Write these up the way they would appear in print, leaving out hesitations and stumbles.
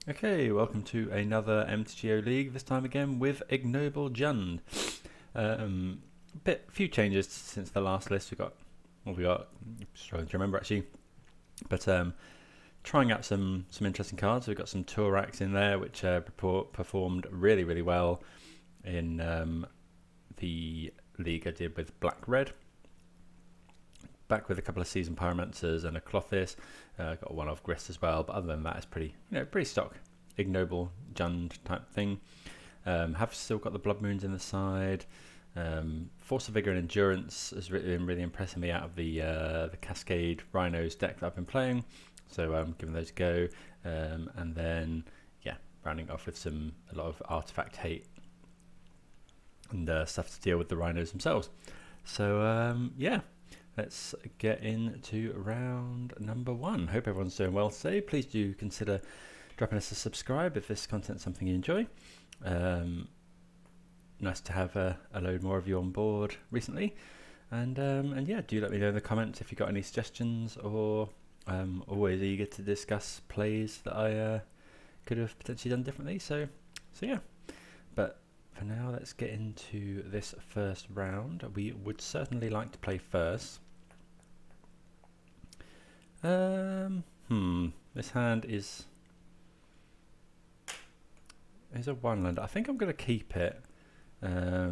Okay, welcome to another MTGO League, this time again with Ignoble Jund. Few changes since the last list. Struggling to remember actually, but trying out some interesting cards. We've got some Tourachs in there, which performed really well in the league I did with Black-Red. Back with a couple of Seasoned Pyromancers and a Klothys. Got one of Grist as well, but other than that, it's pretty stock Ignoble Jund type thing. Have still got the Blood Moons in the side. Force of Vigor and Endurance has been really impressing me out of the Cascade Rhinos deck that I've been playing. So giving those a go, and then rounding off with a lot of artifact hate and stuff to deal with the Rhinos themselves. So let's get into round number one. Hope everyone's doing well today. Please do consider dropping us a subscribe if this content's something you enjoy. Nice to have a load more of you on board recently. And do let me know in the comments if you've got any suggestions, or always eager to discuss plays that I could have potentially done differently. So yeah. But for now, let's get into this first round. We would certainly like to play first. This hand is a one land. I think I'm going to keep it. I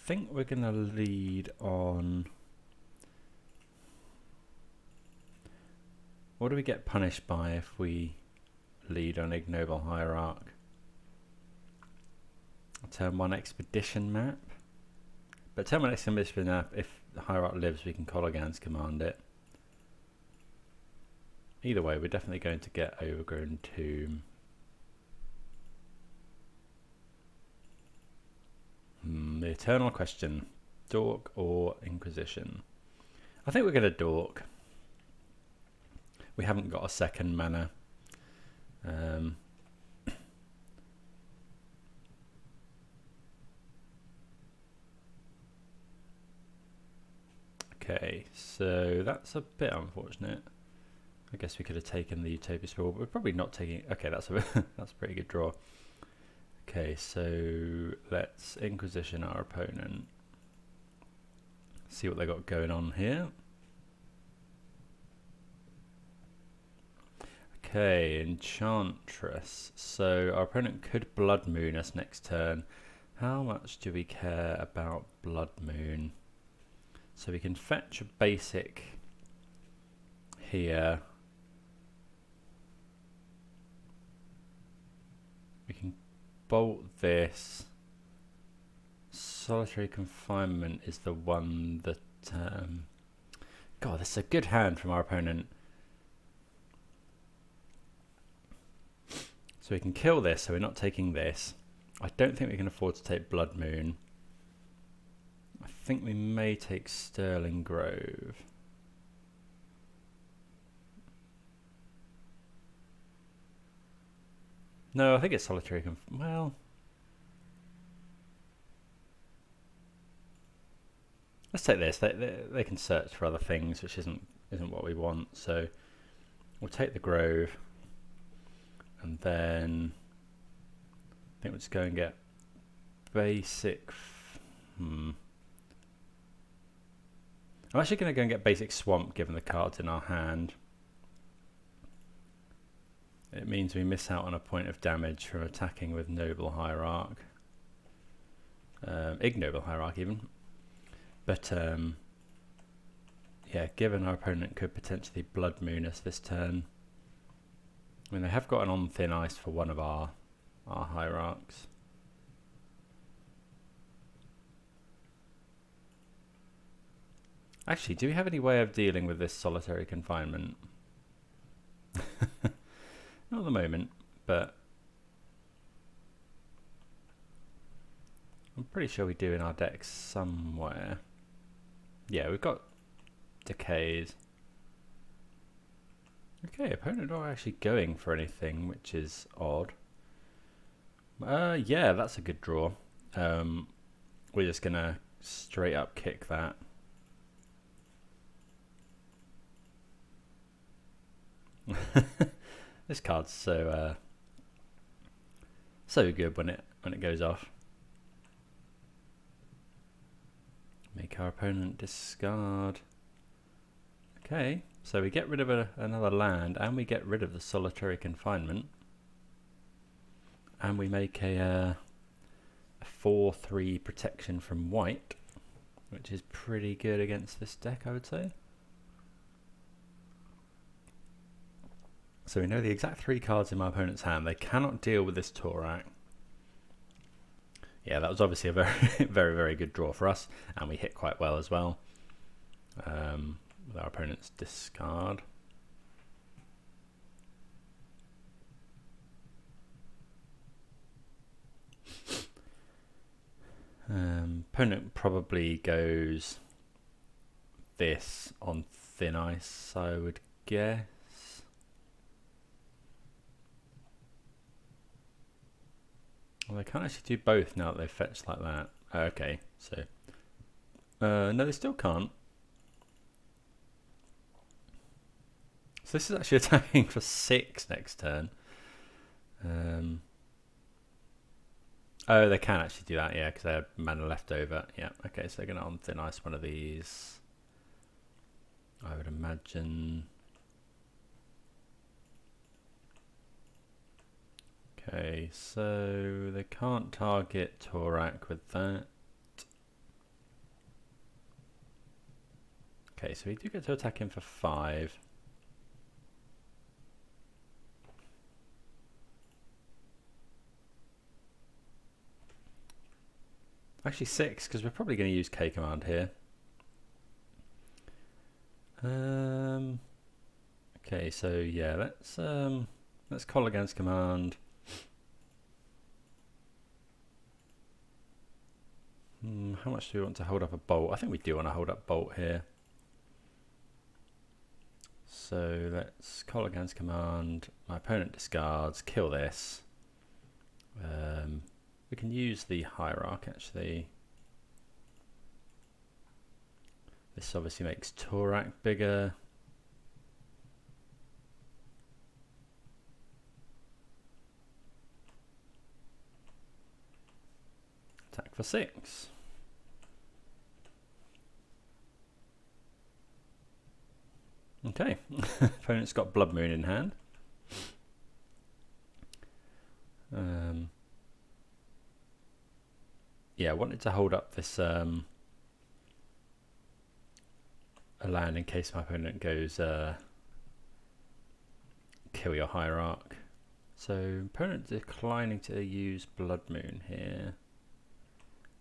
think we're going to lead on. What do we get punished by if we lead on Ignoble Hierarch? Turn 1 Expedition map. But turn 1 Expedition map, if the Hierarch lives, we can Kolaghan's command it. Either way, we're definitely going to get Overgrown Tomb. The eternal question, Dork or Inquisition? I think we're going to Dork. We haven't got a second mana. Okay, so that's a bit unfortunate. I guess we could have taken the Utopia Sprawl, but we're probably not taking. Okay, that's a pretty good draw. Okay, so let's Inquisition our opponent. See what they got going on here. Okay, Enchantress. So our opponent could Blood Moon us next turn. How much do we care about Blood Moon? So we can fetch a basic here. We can bolt this. Solitary Confinement is the one that... God, this is a good hand from our opponent. So we can kill this, so we're not taking this. I don't think we can afford to take Blood Moon. I think we may take Sterling Grove. No, I think it's Solitary well, let's take this. They can search for other things, which isn't what we want. So we'll take the Grove, and then I think we'll just go and get basic. I'm actually going to go and get basic Swamp, given the cards in our hand. It means we miss out on a point of damage from attacking with Ignoble Hierarch. Ignoble Hierarch even. But given our opponent could potentially Blood Moon us this turn. I mean, they have got an on thin ice for one of our Hierarchs. Actually, do we have any way of dealing with this Solitary Confinement? Not at the moment, but I'm pretty sure we do in our deck somewhere. Yeah, we've got Decays. Okay, opponent not actually going for anything, which is odd. Yeah, that's a good draw. We're just gonna straight up kick that. This card's so so good when it goes off. Make our opponent discard. Okay, so we get rid of another land, and we get rid of the solitary confinement, and we make a 4/3 protection from white, which is pretty good against this deck, I would say. So we know the exact 3 cards in my opponent's hand. They cannot deal with this Tourach. Yeah, that was obviously a very, very, very good draw for us, and we hit quite well as well with our opponent's discard. Opponent probably goes this on thin ice, I would guess. Well, they can't actually do both now that they've fetched like that. Okay, so no, they still can't. So this is actually attacking for 6 next turn. Oh, they can actually do that, yeah, because they have mana left over. Yeah, okay, so they're going to on thin ice one of these. I would imagine. Okay, so they can't target Tourach with that. Okay, so we do get to attack him for 5. Actually 6, because we're probably going to use K command here. Okay, so yeah, let's Kolaghan's command. How much do we want to hold up a bolt? I think we do want to hold up bolt here. So let's Kolaghan's command. My opponent discards. Kill this. We can use the Hierarch actually. This obviously makes Tourach bigger. Attack for 6. Okay, opponent's got Blood Moon in hand. Yeah, I wanted to hold up this a land in case my opponent goes kill your Hierarch. So opponent declining to use Blood Moon here.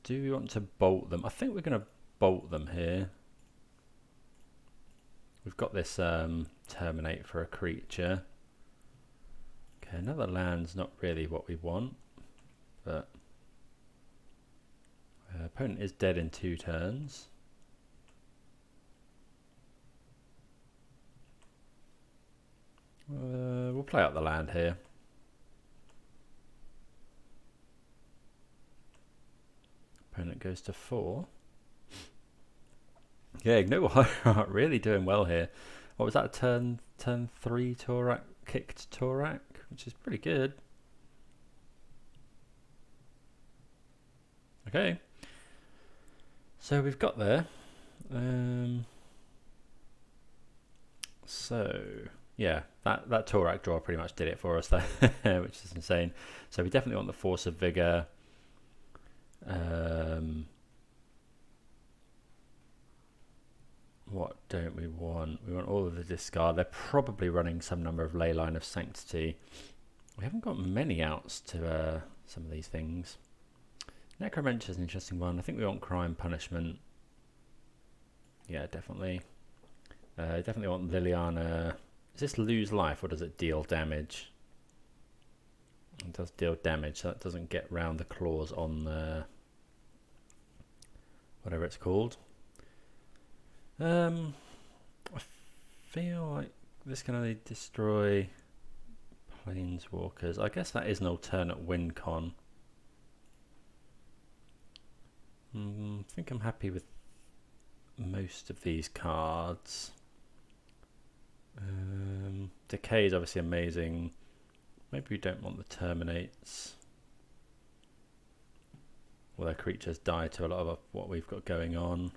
Do we want to bolt them? I think we're going to bolt them here. We've got this Terminate for a creature. Okay, another land's not really what we want, but opponent is dead in 2 turns. We'll play out the land here. Opponent goes to 4. Yeah, Ignoble Hierarch really doing well here. What was that, turn 3 Tourach, kicked Tourach, which is pretty good. Okay. So we've got there. So yeah, that Tourach draw pretty much did it for us there, which is insane. So we definitely want the Force of Vigor. What don't we want? We want all of the discard. They're probably running some number of Leyline of Sanctity. We haven't got many outs to some of these things. Necromentia is an interesting one. I think we want Crime Punishment. Yeah, definitely. Definitely want Liliana. Does this lose life or does it deal damage? It does deal damage, so that doesn't get round the clause on the whatever it's called. I feel like this can only destroy Planeswalkers. I guess that is an alternate win con. I think I'm happy with most of these cards. Decay is obviously amazing. Maybe we don't want the Terminates. Well, their creatures die to a lot of what we've got going on.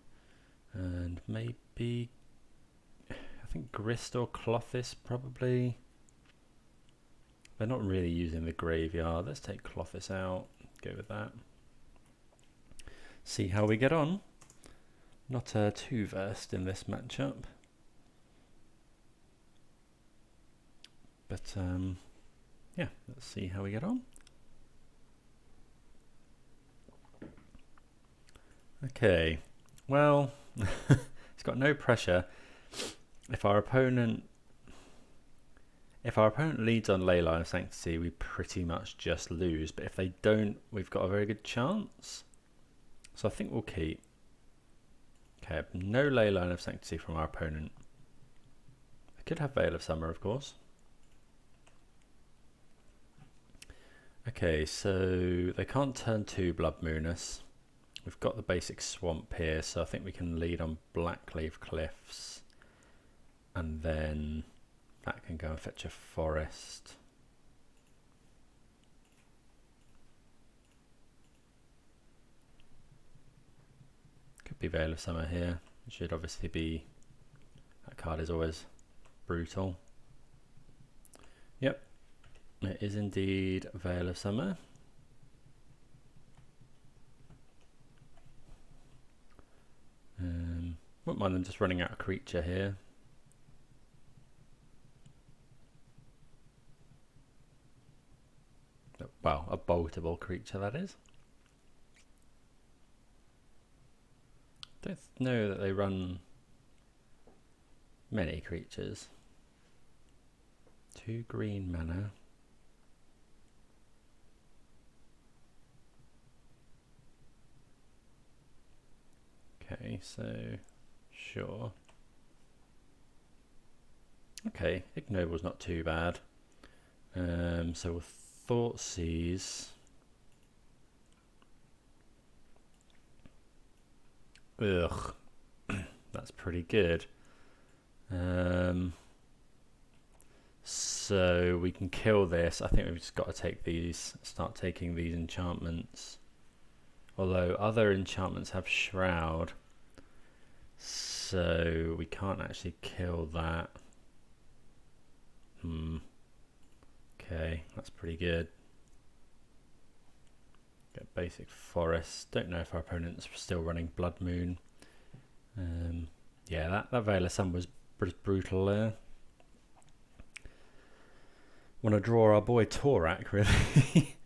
And maybe, I think Grist or Klothys probably. They're not really using the graveyard. Let's take Klothys out. Go with that. See how we get on. Not too versed in this matchup. But yeah, let's see how we get on. Okay, well, it's got no pressure. If our opponent leads on Leyline of Sanctity, we pretty much just lose. But if they don't, we've got a very good chance. So I think we'll keep. Okay, no Leyline of Sanctity from our opponent. I could have Veil of Summer, of course. Okay, so they can't turn 2 Blood Moonus. We've got the basic swamp here, so I think we can lead on Blackcleave Cliffs. And then that can go and fetch a forest. Could be Veil of Summer here. It should obviously be... That card is always brutal. Yep. It is indeed Veil of Summer. Wouldn't mind them just running out a creature here. Well, a boltable creature that is. Don't know that they run many creatures. 2 green mana. Okay, so sure. Okay, Ignoble's not too bad. So we'll Thoughtseize. Ugh, that's pretty good. So we can kill this. I think we've just got to take these, start taking these enchantments. Although other enchantments have Shroud. So we can't actually kill that. Okay, that's pretty good. Get basic forest. Don't know if our opponent's still running Blood Moon. Yeah, that Veil of Sun was brutal there. Want to draw our boy Tourach, really.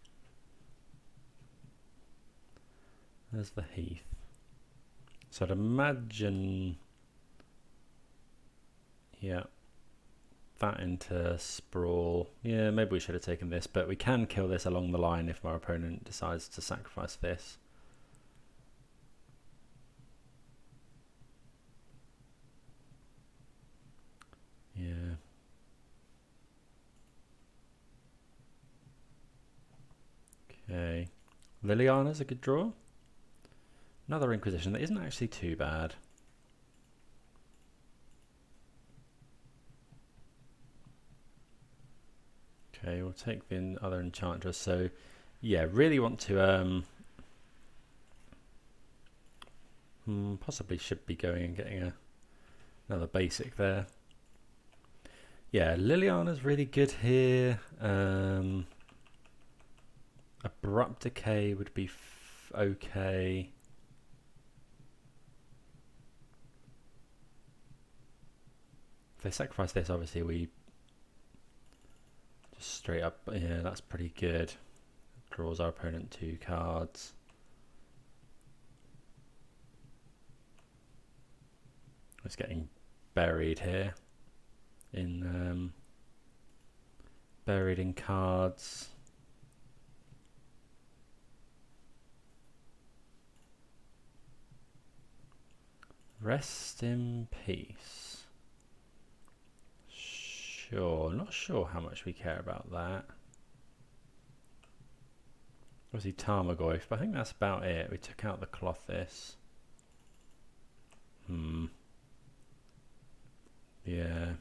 There's the Heath. So I'd imagine, yeah, that into Sprawl. Yeah, maybe we should have taken this, but we can kill this along the line if our opponent decides to sacrifice this. Yeah. Okay. Liliana's a good draw. Another Inquisition that isn't actually too bad. Okay, we'll take the other Enchantress. So, yeah, really want to possibly should be going and getting another basic there. Yeah, Liliana's really good here. Abrupt Decay would be okay. If they sacrifice this, obviously we just straight up, yeah, that's pretty good. Draws our opponent 2 cards. It's getting buried here in buried in cards. Rest in peace. Sure, not sure how much we care about that. Obviously Tarmogoyf, but I think that's about it. We took out the Klothys. Yeah.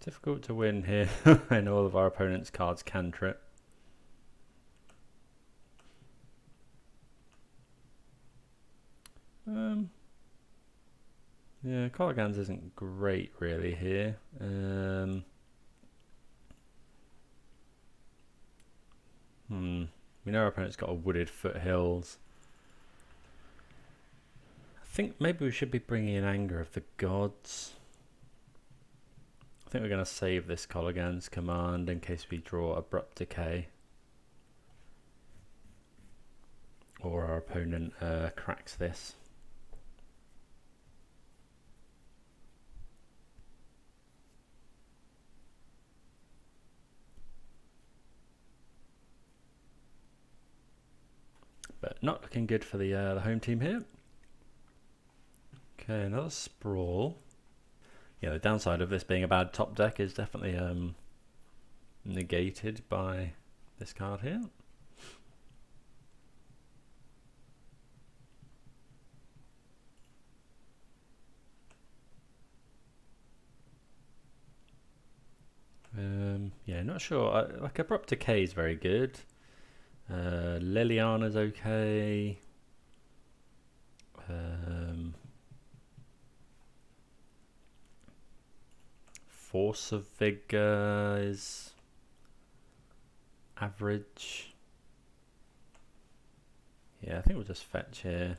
difficult to win here when all of our opponent's cards canter it. Yeah, Kolaghan's isn't great really here. We know our opponent's got a Wooded Foothills. I think maybe we should be bringing in Anger of the Gods. I think we're going to save this Kolaghan's command in case we draw Abrupt Decay. Or our opponent cracks this. But not looking good for the home team here. Okay, another Sprawl. Yeah, the downside of this being a bad top deck is definitely negated by this card here. Yeah, not sure. Like Abrupt Decay is very good. Liliana's okay. Force of Vigor is average. Yeah, I think we'll just fetch here.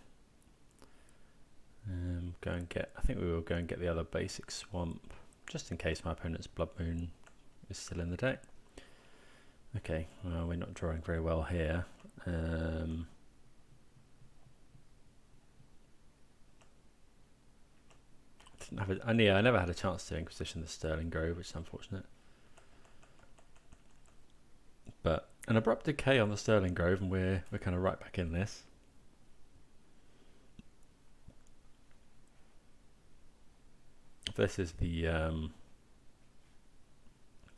Go and get. I think we will go and get the other basic swamp, just in case my opponent's Blood Moon is still in the deck. Okay, well, we're not drawing very well here. I never had a chance to Inquisition the Sterling Grove, which is unfortunate. But an Abrupt Decay on the Sterling Grove, and we're kind of right back in this. This is the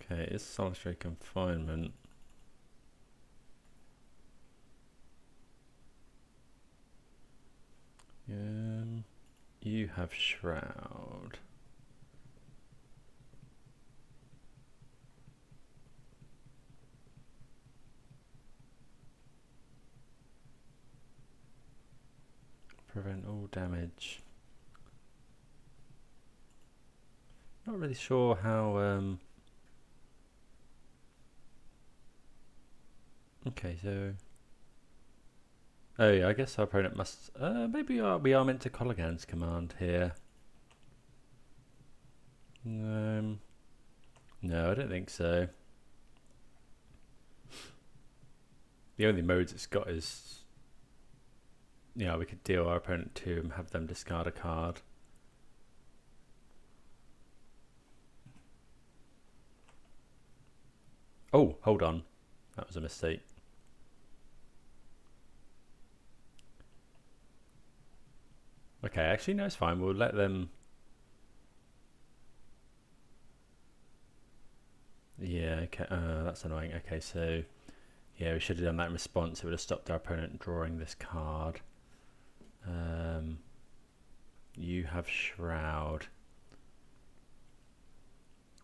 okay, it's Solitary Confinement. You have Shroud. Prevent all damage. Not really sure how. Okay, so. Oh yeah, I guess our opponent must. Maybe we are meant to Kolaghan's command here. No, I don't think so. The only modes it's got is, yeah, we could deal our opponent 2 and have them discard a card. Oh, hold on, that was a mistake. Okay, actually no, it's fine. We'll let them. Yeah, okay. That's annoying. Okay, so yeah, we should have done that in response. It would have stopped our opponent drawing this card. You have Shroud.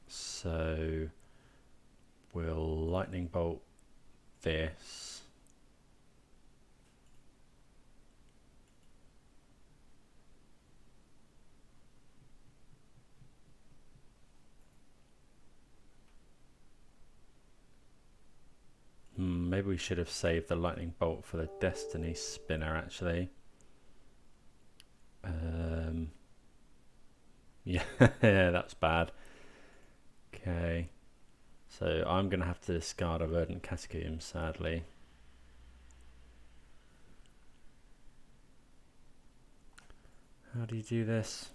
So we'll Lightning Bolt this. Maybe we should have saved the Lightning Bolt for the Destiny Spinner, actually. Yeah, that's bad. Okay. So I'm going to have to discard a Verdant Catacombs, sadly. How do you do this?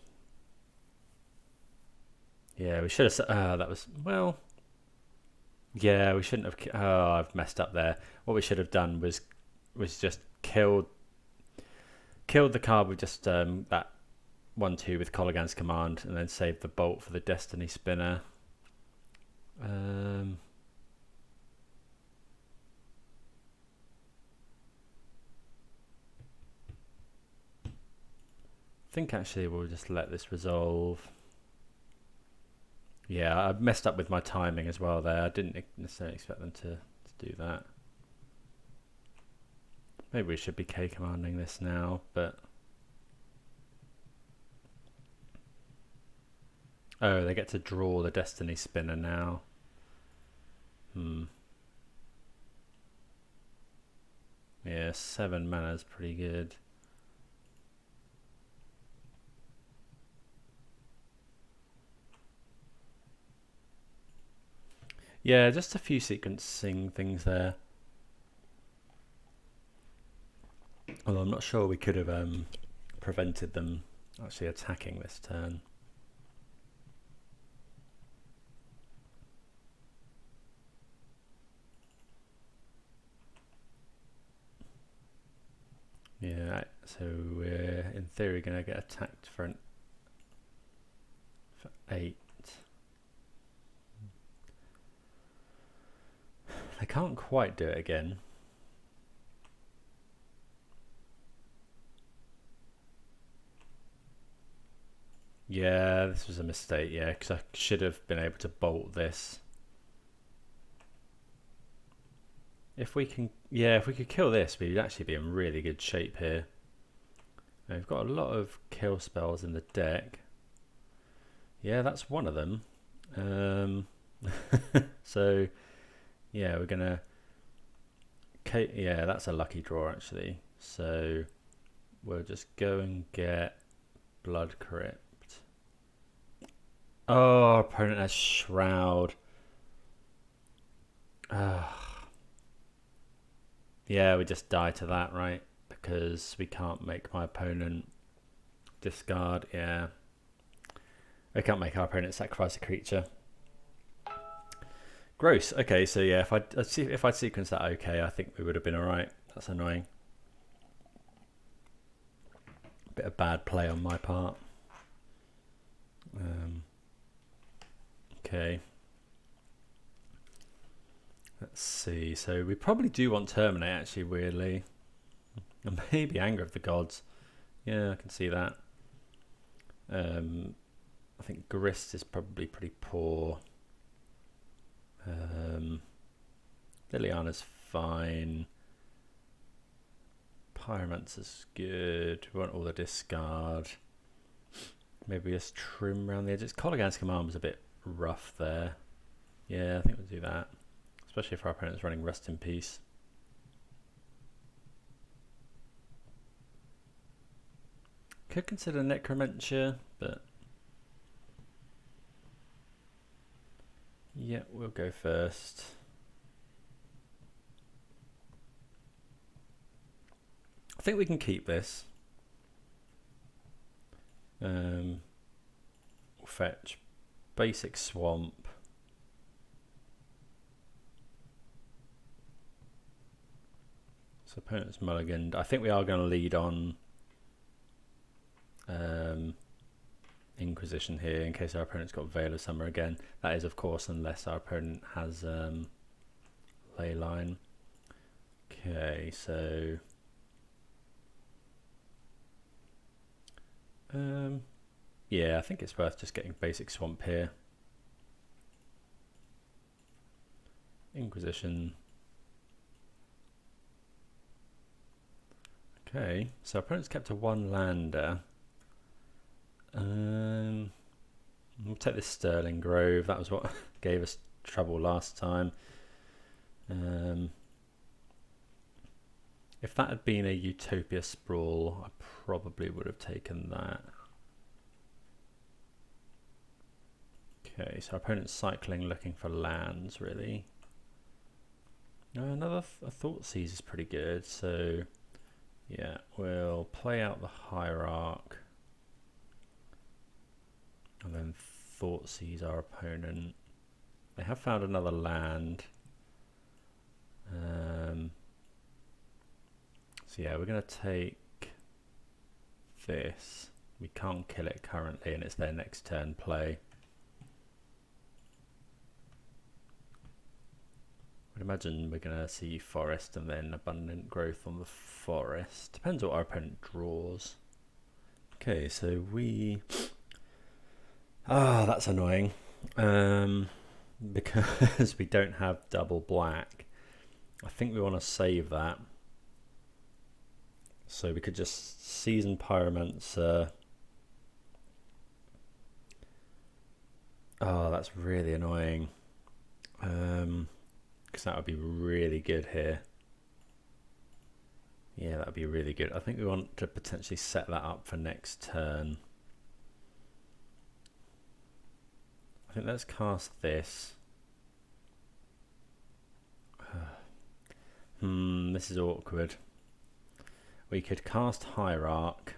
Yeah, we should have... that was... Well... Yeah, we shouldn't have... Oh, I've messed up there. What we should have done was just killed the card with just that 1/2 with Kolaghan's command, and then saved the bolt for the Destiny Spinner. I think actually we'll just let this resolve. Yeah, I messed up with my timing as well there. I didn't necessarily expect them to do that. Maybe we should be K commanding this now, but... Oh, they get to draw the Destiny Spinner now. Yeah, 7 mana is pretty good. Yeah, just a few sequencing things there. Although I'm not sure we could have prevented them actually attacking this turn. Yeah, so we're in theory going to get attacked for 8. They can't quite do it again. Yeah, this was a mistake, yeah, because I should have been able to bolt this. If we can, yeah, if we could kill this, we'd actually be in really good shape here. Now, we've got a lot of kill spells in the deck. Yeah, that's one of them. So, yeah, we're gonna... Yeah, that's a lucky draw, actually. So, we'll just go and get Blood Crypt. Oh, our opponent has Shroud. Yeah, we just die to that, right? Because we can't make my opponent discard. Yeah, we can't make our opponent sacrifice a creature. Gross. Okay, so yeah, if I'd sequenced that, okay, I think we would have been all right. That's annoying. Bit of bad play on my part. Okay. Let's see. So we probably do want Terminate, actually, weirdly. And maybe Anger of the Gods. Yeah, I can see that. I think Grist is probably pretty poor. Liliana's fine. Pyromancer's good. We want all the discard. Maybe just trim around the edges. Kolaghan's command was a bit rough there. Yeah, I think we'll do that. Especially if our opponent's running Rest in Peace. Could consider Necromentia, but... yeah, we'll go first. I think we can keep this. We'll fetch basic swamp. So opponent's mulliganed. I think we are going to lead on Inquisition here in case our opponent's got Veil of Summer again. That is, of course, unless our opponent has Leyline. Okay, so yeah, I think it's worth just getting basic swamp here. Inquisition. Okay, so our opponent's kept a 1-lander. We'll take this Sterling Grove. That was what gave us trouble last time. If that had been a Utopia Sprawl, I probably would have taken that. Okay, so our opponent's cycling, looking for lands, really. Another Thoughtseize is pretty good, so yeah, we'll play out the Hierarch. And then Thoughtseize our opponent. They have found another land. So yeah, we're going to take this. We can't kill it currently, and it's their next turn play. I'd imagine we're going to see Forest and then Abundant Growth on the Forest. Depends what our opponent draws. Okay, so we... ah, that's annoying. Because we don't have double black, I think we want to save that. So we could just Seasoned Pyromancer. Oh, that's really annoying. Because that would be really good here. Yeah, that would be really good. I think we want to potentially set that up for next turn. I think let's cast this. This is awkward. We could cast Hierarch,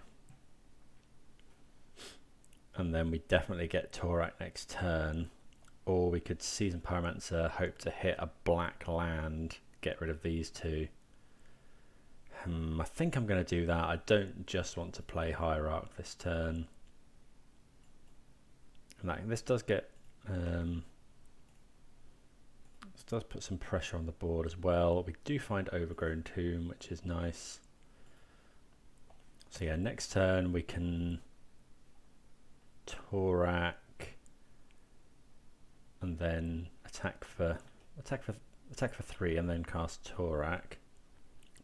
and then we definitely get Tourach next turn. Or we could Seasoned Pyromancer, hope to hit a black land, get rid of these two. I think I'm going to do that. I don't just want to play Hierarch this turn. And this does get... this does put some pressure on the board as well. We do find Overgrown Tomb, which is nice. So yeah, next turn we can Tourach and then attack for 3 and then cast Tourach.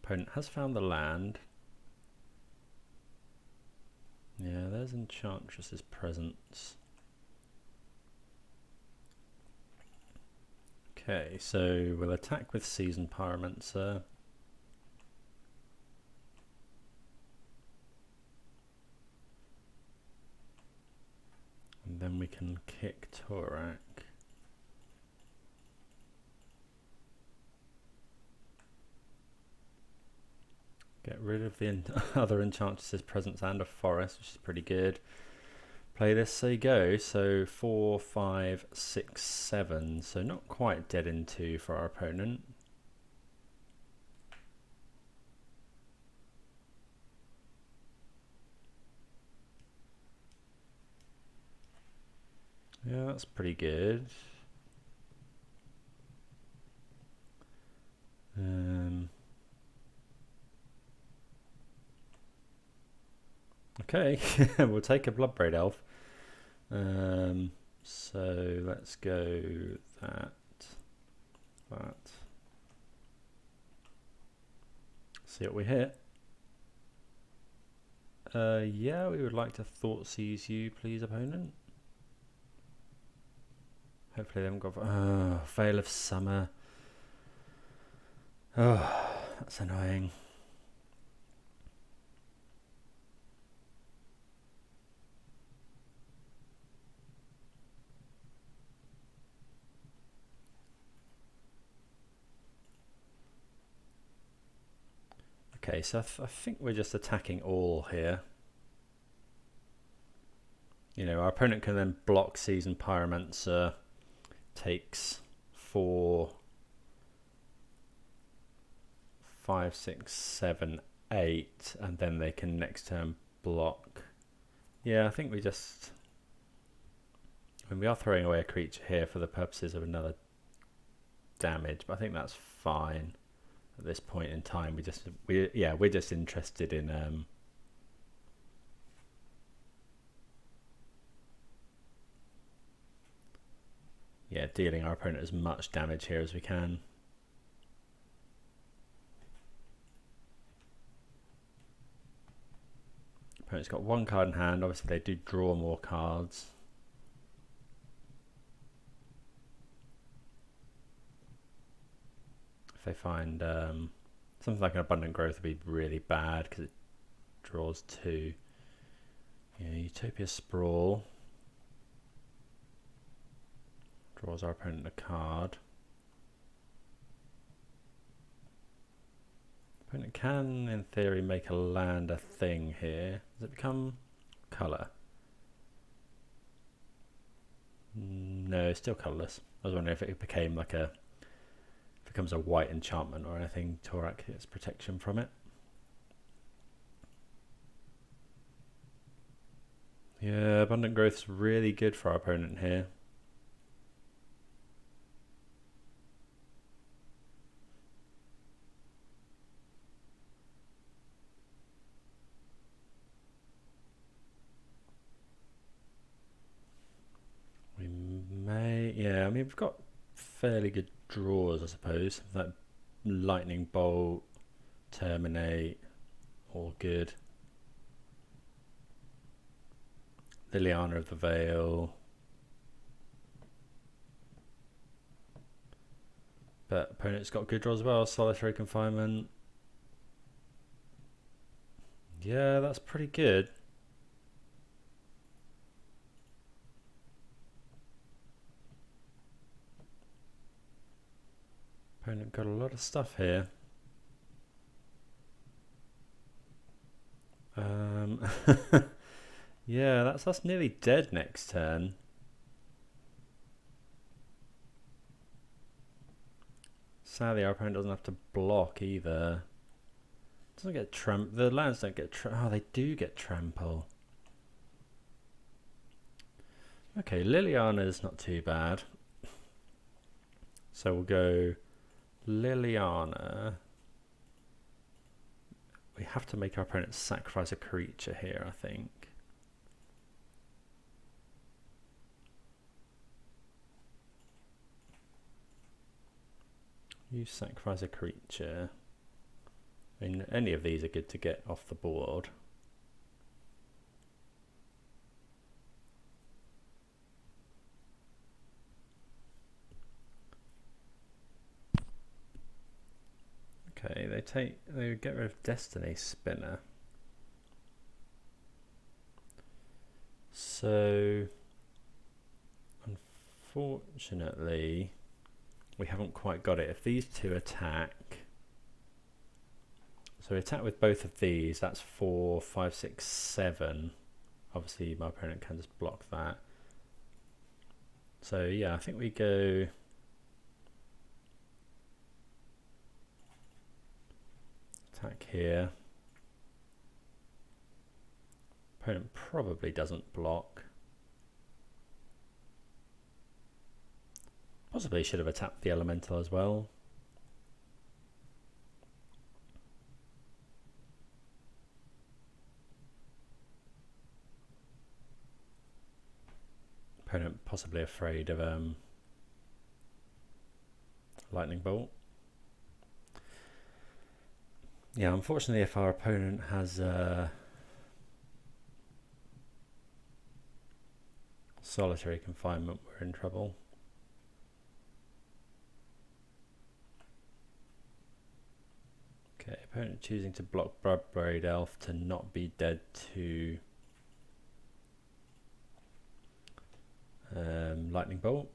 Opponent has found the land. Yeah, there's Enchantress's Presence. Okay, so we'll attack with Seasoned Pyromancer. And then we can kick Tourach. Get rid of the other Enchantress's Presence and a Forest, which is pretty good. Play this, so you go. So 4, 5, 6, 7. So not quite dead in 2 for our opponent. Yeah, that's pretty good. Okay, we'll take a Bloodbraid Elf. So let's go that. See what we hit. Yeah, we would like to Thoughtseize you, please, opponent. Hopefully they haven't got... Veil of Summer. Oh, that's annoying. Okay, so I think we're just attacking all here. You know, our opponent can then block Seasoned Pyromancer, takes 4, 5, 6, 7, 8, and then they can next turn block. Yeah, I think we just... I mean, we are throwing away a creature here for the purposes of another damage, but I think that's fine. At this point in time, we're just interested in dealing our opponent as much damage here as we can. Opponent's got 1 card in hand. Obviously they do draw more cards. If they find something like an Abundant Growth would be really bad because it draws 2. Yeah, Utopia Sprawl draws our opponent a card. Opponent can, in theory, make a land a thing here. Does it become colour? No, it's still colourless. I was wondering if it became like a... becomes a white enchantment or anything. Tourach gets protection from it. Yeah, Abundant Growth's really good for our opponent here. We mean, we've got fairly good draws, I suppose. That Lightning Bolt, Terminate, all good. Liliana of the Veil. But opponent's got good draws as well. Solitary Confinement. Yeah, that's pretty good. Opponent got a lot of stuff here. Yeah, that's us nearly dead next turn. Sadly, our opponent doesn't have to block either. Doesn't get the lands don't get oh, they do get trample. Okay, Liliana's not too bad. So we'll go Liliana. We have to make our opponent sacrifice a creature here, I think. You sacrifice a creature. I mean, any of these are good to get off the board. Okay, they get rid of Destiny Spinner. So, unfortunately, we haven't quite got it. If these two attack, so we attack with both of these, that's 4, 5, 6, 7. Obviously, my opponent can just block that. So yeah, I think we go attack here. Opponent probably doesn't block. Possibly should have attacked the elemental as well. Opponent possibly afraid of lightning bolt. Yeah, unfortunately, if our opponent has solitary confinement, we're in trouble. Okay, opponent choosing to block Bloodbraid Elf to not be dead to lightning bolt.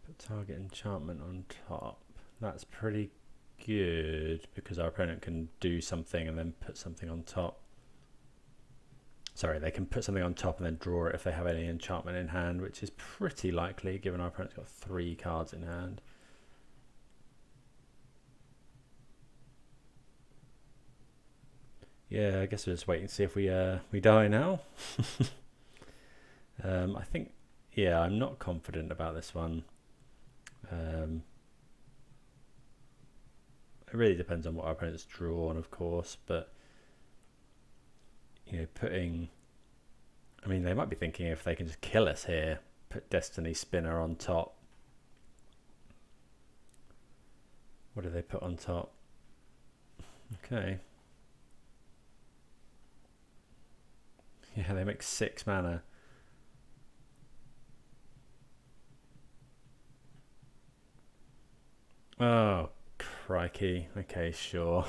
Put target enchantment on top. That's pretty good because our opponent can do something and then put something on top. Sorry, they can put something on top and then draw it if they have any enchantment in hand, which is pretty likely given our opponent's got 3 cards in hand. Yeah, I guess we'll just wait and see if we die now. I think, yeah, I'm not confident about this one. It really depends on what our opponent's drawn, of course, but you know, I mean, they might be thinking if they can just kill us here, put Destiny Spinner on top. What do they put on top? Okay. Yeah, they make 6 mana. Oh, crikey. Okay, sure.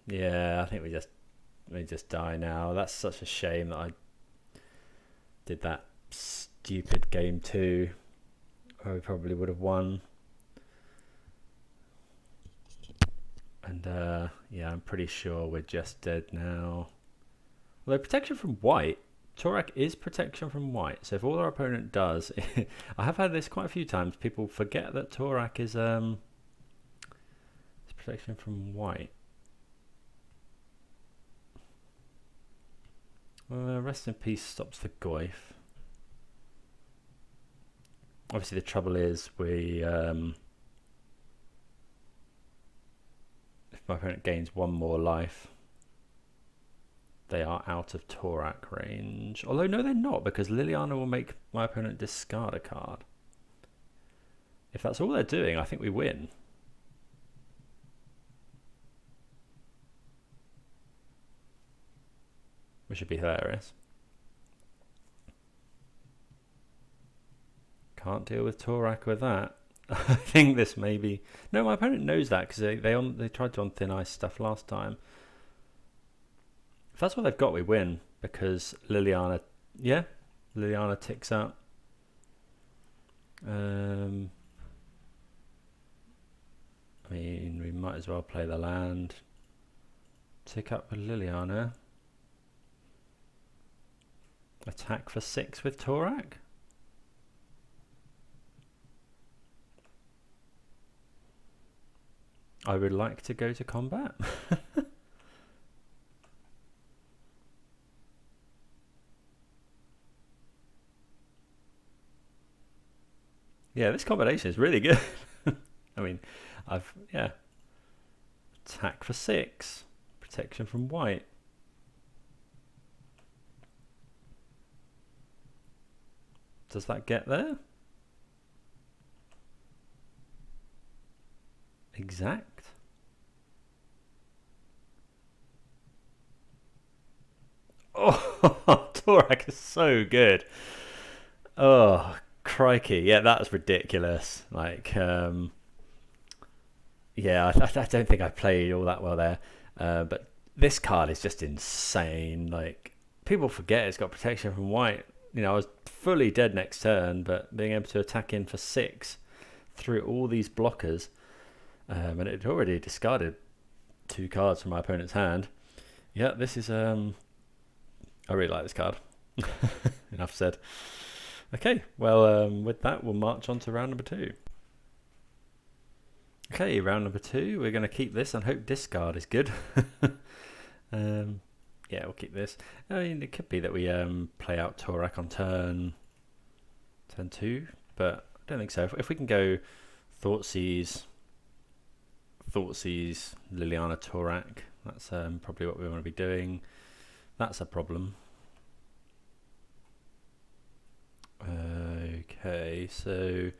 Yeah, I think we just die now. That's such a shame that I did that stupid game 2 where we probably would have won. And yeah, I'm pretty sure we're just dead now. Although protection from white, Tourach is protection from white. So if all our opponent does, I have had this quite a few times. People forget that Tourach is protection from white. Rest in Peace stops the Goyf. Obviously the trouble is we My opponent gains 1 more life. They are out of Tourach range. Although, no, they're not, because Liliana will make my opponent discard a card. If that's all they're doing, I think we win. Which should be hilarious. Can't deal with Tourach with that. I think this may be... No, my opponent knows that, because they tried to on thin ice stuff last time. If that's what they've got, we win, because Liliana... Yeah, Liliana ticks up. I mean, we might as well play the land. Tick up with Liliana. Attack for 6 with Tourach. I would like to go to combat. Yeah, this combination is really good. I mean, yeah. Attack for 6. Protection from white. Does that get there? Exact. Oh, Tourach is so good. Oh, crikey. Yeah, that's ridiculous. Like, yeah, I don't think I played all that well there. But this card is just insane. Like, people forget it's got protection from white. You know, I was fully dead next turn, but being able to attack in for 6 through all these blockers, and it had already discarded 2 cards from my opponent's hand. Yeah, this is I really like this card. Enough said. Okay, well, with that, we'll march on to round number 2. Okay, round number 2, we're going to keep this and hope discard is good. Yeah, we'll keep this. I mean, it could be that we play out Tourach on turn 2, but I don't think so. If we can go Thoughtseize, Liliana, Tourach, that's probably what we want to be doing. That's a problem. Okay, so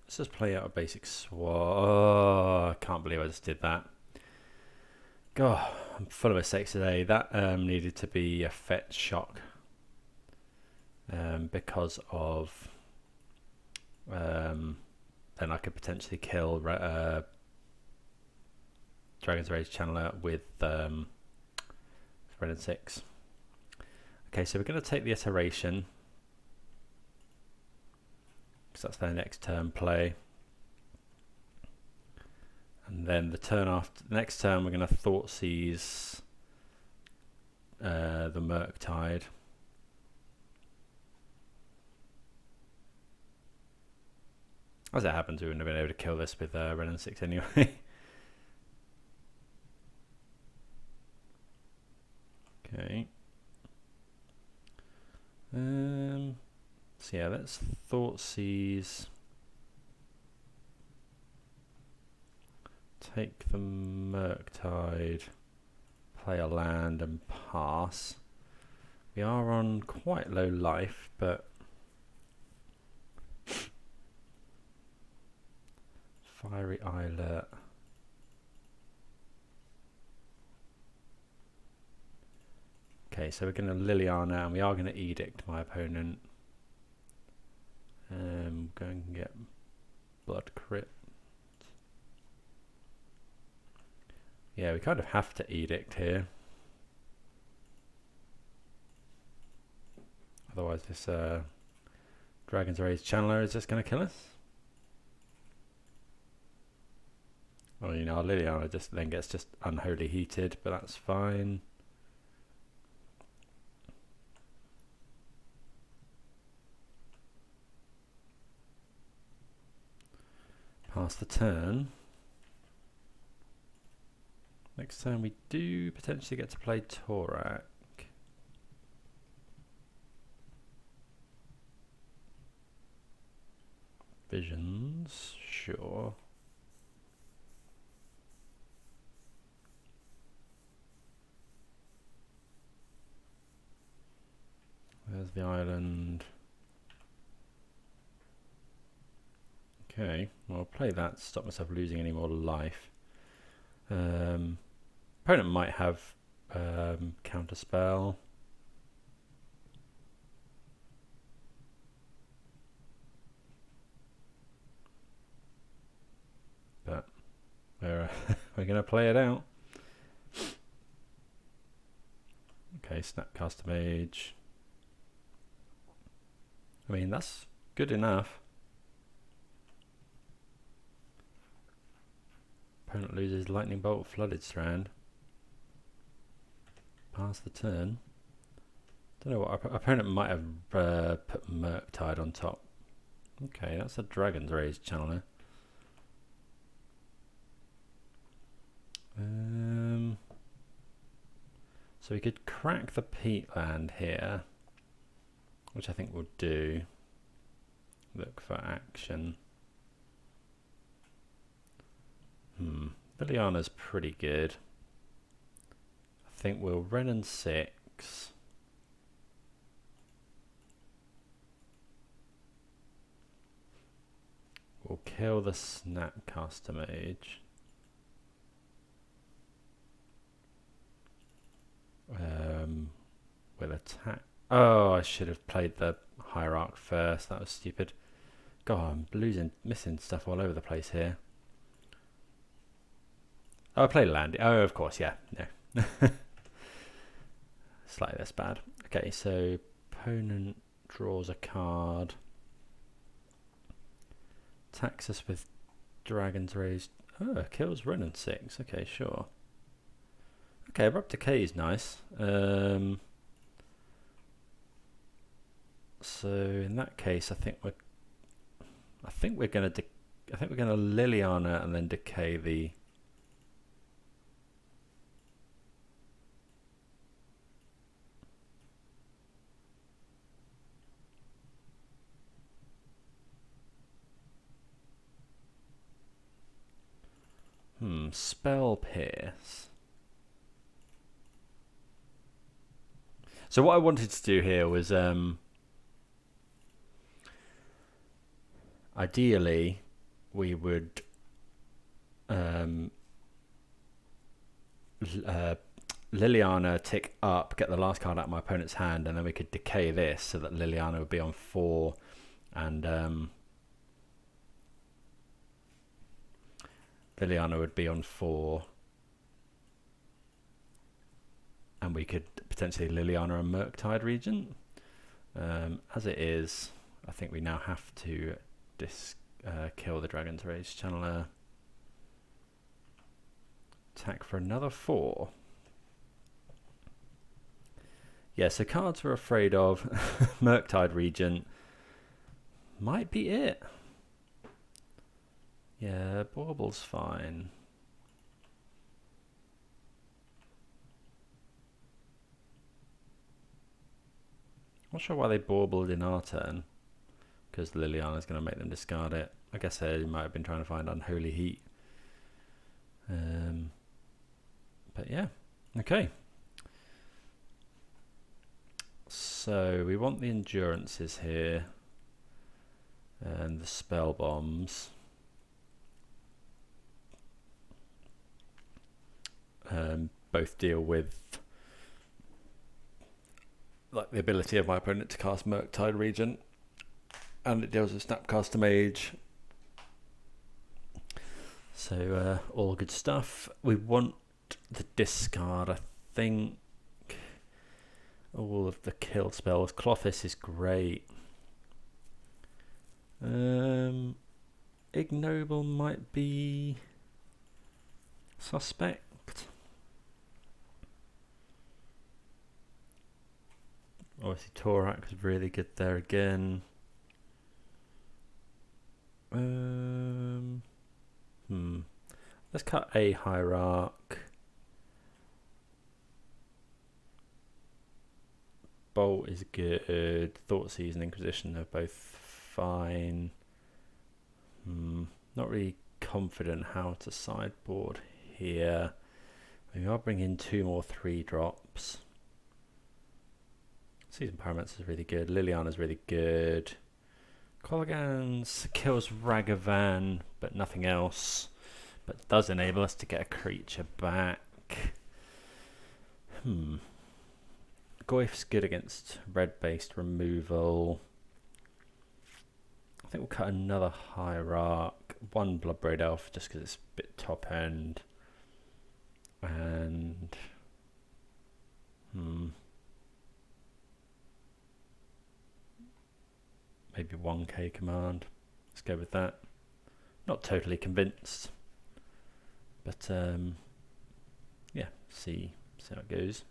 let's just play out a basic swap. Oh, I can't believe I just did that. God, I'm full of mistakes today. That needed to be a fetch shock because of then I could potentially kill Dragon's Rage Channeler with Wrenn and Six. Okay, so we're going to take the iteration because that's their next turn play. And then the turn after, the next turn, we're going to Thoughtseize the Murktide. As it happens, we wouldn't have been able to kill this with Wrenn and Six anyway. Okay. So yeah, let's Thoughtseize. Take the Murktide, play a land and pass. We are on quite low life, but Fiery Islet. Okay, so we're going to Liliana and we are going to Edict my opponent. Go and get Blood Crypt. Yeah, we kind of have to Edict here. Otherwise this Dragon's Rage Channeler is just going to kill us. Well, you know, Liliana just then gets just unholy heated, but that's fine. Pass the turn. Next turn we do potentially get to play Tourach. Visions, sure. of the island. Okay, well, I'll play that to stop myself losing any more life. Opponent might have counter spell. But we're going to play it out. Okay, Snapcaster Mage. I mean, that's good enough. Opponent loses Lightning Bolt, Flooded Strand. Pass the turn. Don't know what opponent might have put Murktide on top. Okay, that's a Dragon's Rage Channeler. So we could crack the Peatland here, which I think we'll do. Look for action. Liliana's pretty good. I think we'll Wrenn and Six. We'll kill the Snapcaster Mage. We'll attack. Oh, I should have played the Hierarch first. That was stupid. God, I'm missing stuff all over the place here. Oh, I played land. Oh, of course, yeah. No. Slightly less bad. Okay, so opponent draws a card. Attacks us with Dragon's Rage. Oh, kills Wrenn and Six. Okay, sure. Okay, Abrupt Decay is nice. So in that case, I think we're gonna Liliana and then decay the. Spell Pierce. So what I wanted to do here was ideally we would Liliana tick up, get the last card out of my opponent's hand, and then we could decay this so that Liliana would be on 4 and Liliana would be on 4 and we could potentially Liliana and Murktide Regent. As it is, I think we now have to kill the Dragon's Rage Channeler. Attack for another 4. Yeah, so cards we're afraid of. Murktide Regent might be it. Yeah, Bauble's fine. Not sure why they Baubled in our turn, because Liliana's going to make them discard it. I guess they might have been trying to find Unholy Heat. But yeah, okay. So we want the Endurances here and the Spell Bombs. Both deal with like the ability of my opponent to cast Murktide Regent, and it deals with Snapcaster Mage. So all good stuff. We want the discard, I think, all of the kill spells. Klothys is great. Ignoble might be suspect. Obviously Tourach is really good there again. Let's cut a Hierarch. Bolt is good. Thoughtseize and Inquisition are both fine. Not really confident how to sideboard here. Maybe I'll bring in 2 more 3-drops. Seasoned Pyromancer is really good. Liliana is really good. Kolaghan kills Ragavan, but nothing else. But does enable us to get a creature back. Goyf's good against red-based removal. I think we'll cut another Hierarch. One Bloodbraid Elf, just because it's a bit top-end. And... maybe 1k command. Let's go with that. Not totally convinced. But, yeah, see how it goes.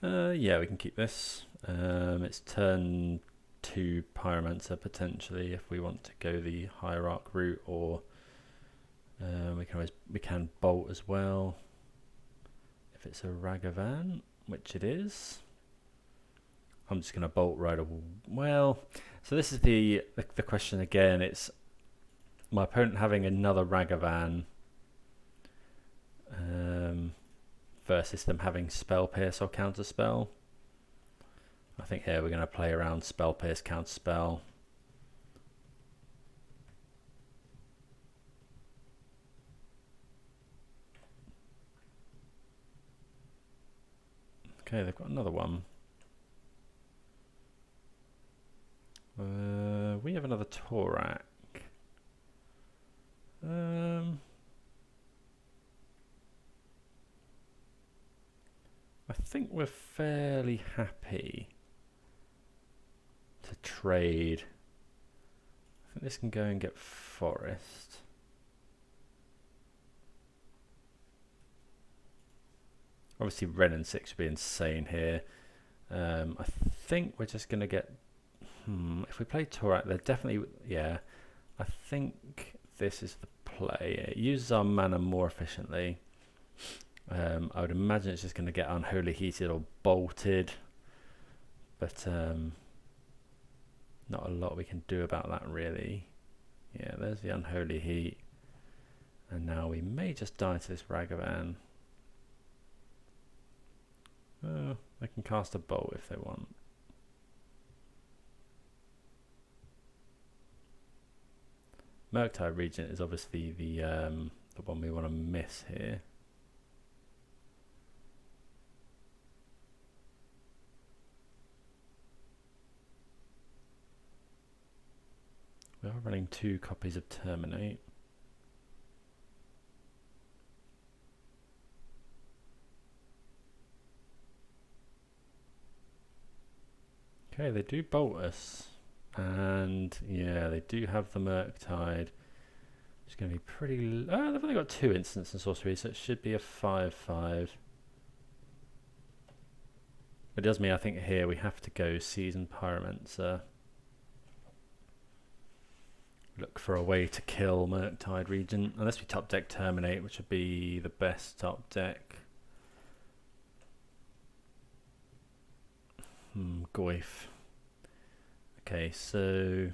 Yeah, we can keep this. It's turn 2 Pyromancer potentially if we want to go the Hierarch route, or we can bolt as well if it's a Ragavan, which it is. I'm just going to bolt right away. Well, so this is the question again. It's my opponent having another Ragavan versus them having Spell Pierce or Counter Spell. I think here we're going to play around Spell Pierce, Counter Spell. Okay, they've got another one. We have another Tourach. I think we're fairly happy to trade. I think this can go and get Forest. Obviously Wrenn and Six would be insane here. I think we're just going to get... if we play Tourach, they're definitely... yeah, I think this is the play. It uses our mana more efficiently. I would imagine it's just going to get Unholy Heated or Bolted. But not a lot we can do about that, really. Yeah, there's the Unholy Heat. And now we may just die to this Ragavan. They can cast a bolt if they want. Murktide Regent is obviously the one we want to miss here. We are running 2 copies of Terminate. Okay, they do bolt us. And yeah, they do have the Murktide. It's going to be pretty... oh, they've only got 2 instants and sorcery, so it should be a 5/5. It does mean I think here we have to go Seasoned Pyromancer. Look for a way to kill Murktide Regent, unless we top deck Terminate, which would be the best top deck. Goyf. Okay, so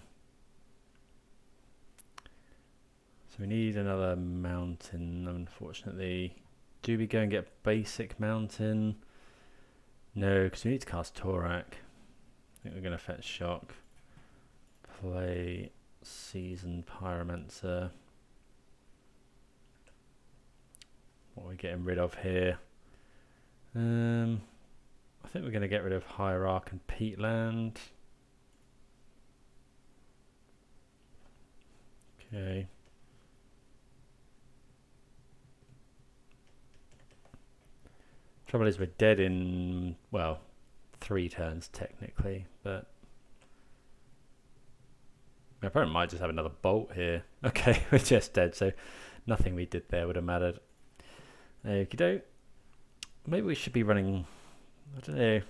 we need another mountain, unfortunately. Do we go and get basic mountain? No, because we need to cast Tourach. I think we're going to fetch Shock. Play Seasoned Pyromancer. What are we getting rid of here? I think we're going to get rid of Hierarch and Peatland. Okay. Trouble is we're dead in, well, 3 turns technically, but my opponent might just have another bolt here. Okay, we're just dead, so nothing we did there would have mattered. Okie doke. Maybe we should be running, I don't know.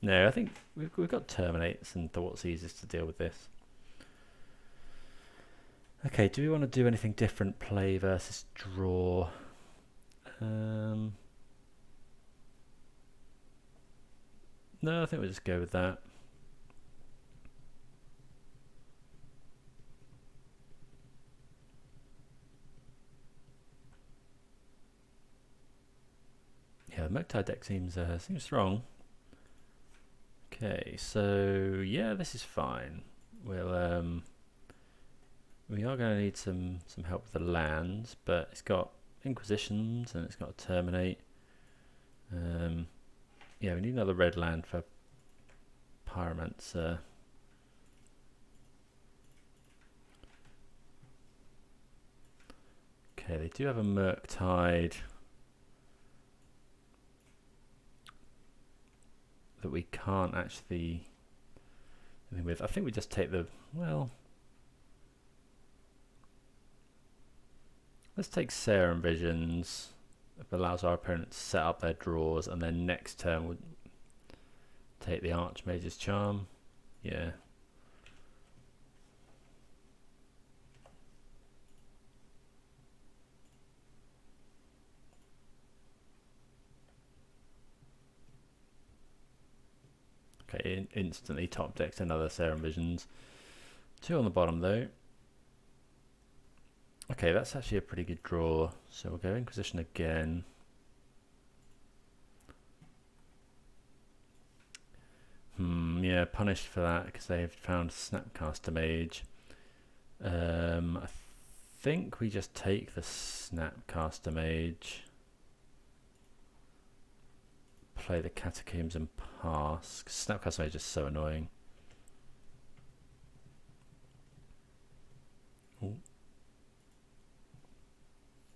No, I think we've got Terminates and Thoughtseizes to deal with this. Okay, do we want to do anything different? Play versus draw. No, I think we'll just go with that. Murktide deck seems strong. Okay, so yeah, this is fine. We'll we are going to need some help with the lands, but it's got Inquisitions and it's got a Terminate. Yeah, we need another red land for Pyromancer. Okay, they do have a Murktide that we can't actually do anything with. I think we just take the, well, let's take Serum Visions. It allows our opponent to set up their draws, and then next turn we'll take the Archmage's Charm. Yeah. Okay, instantly top decks another Serum Visions. 2 on the bottom though. Okay, that's actually a pretty good draw. So we'll go Inquisition again. Yeah, punished for that because they've found Snapcaster Mage. I think we just take the Snapcaster Mage, play the Catacombs and pass. Snapcaster Mage is so annoying. Ooh.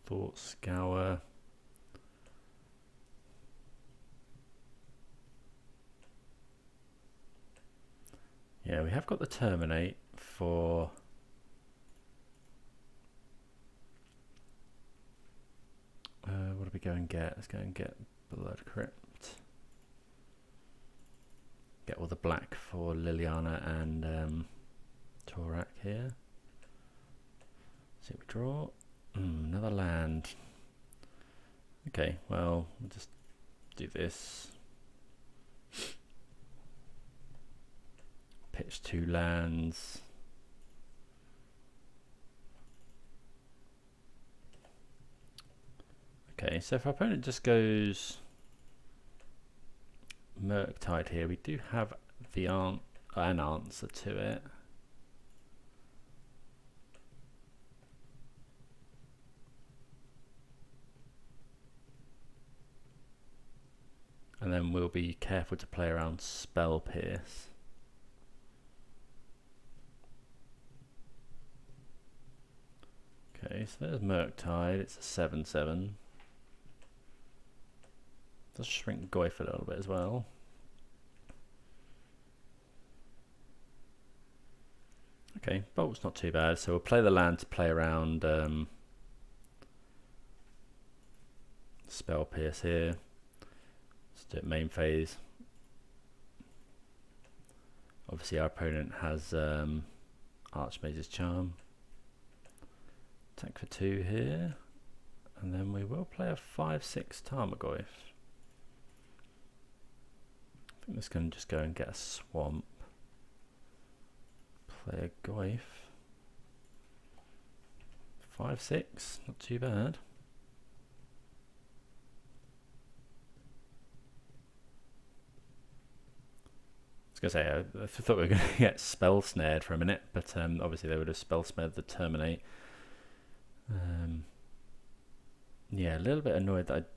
Thought Scour. Yeah, we have got the Terminate for what do we go and get? Let's go and get Blood Crypt. Get all the black for Liliana and Tourach here. See what we draw. Another land. Okay, well, we'll just do this. Pitch 2 lands. Okay, so if our opponent just goes Murktide here, we do have the an answer to it. And then we'll be careful to play around Spell Pierce. Okay, so there's Murktide, it's a 7/7. Does shrink Goyf a little bit as well. Okay, Bolt's not too bad, so we'll play the land to play around Spell Pierce here. Let's do it main phase. Obviously our opponent has Archmage's Charm. Attack for 2 here, and then we will play a 5/6 Tarmogoyf. I think this can just go and get a swamp. Play a Goyf. 5/6, not too bad. I was going to say, I thought we were going to get spell snared for a minute, but obviously they would have spell snared the Terminate. Yeah, a little bit annoyed that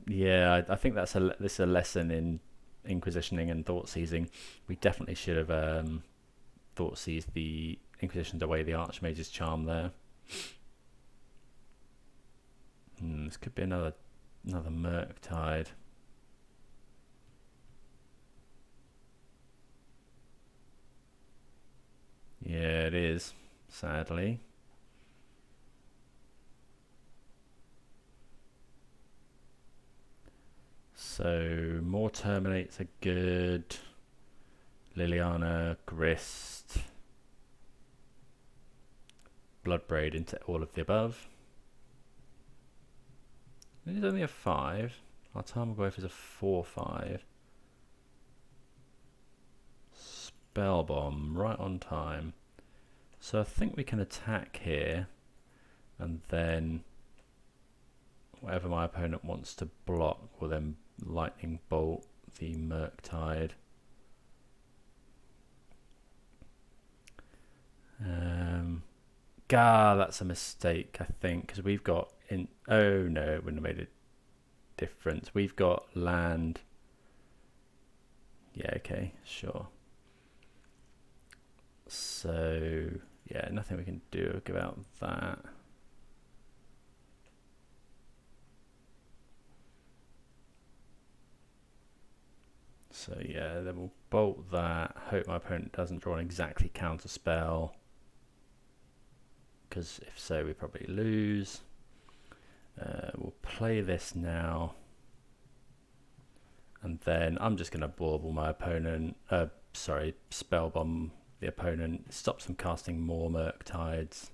I think this is a lesson in Inquisitioning and Thoughtseizing. We definitely should have Thoughtseized the Inquisitioned away the Archmage's Charm there. This could be another Murktide. Yeah, it is, sadly. So more Terminates are good. Liliana, Grist, Bloodbraid into all of the above. It is only a 5. Our Tarmogoyf is a 4/5. Spellbomb right on time. So I think we can attack here, and then whatever my opponent wants to block will then lightning bolt the Murktide. That's a mistake, I think, because we've got in. Oh no, it wouldn't have made a difference. We've got land. Yeah, okay, sure. So yeah, nothing we can do about that. So yeah, then we'll bolt that. Hope my opponent doesn't draw an exactly counter spell, because if so, we probably lose. We'll play this now, and then I'm just going to bauble my opponent. Spellbomb the opponent. Stops them casting more Murktides.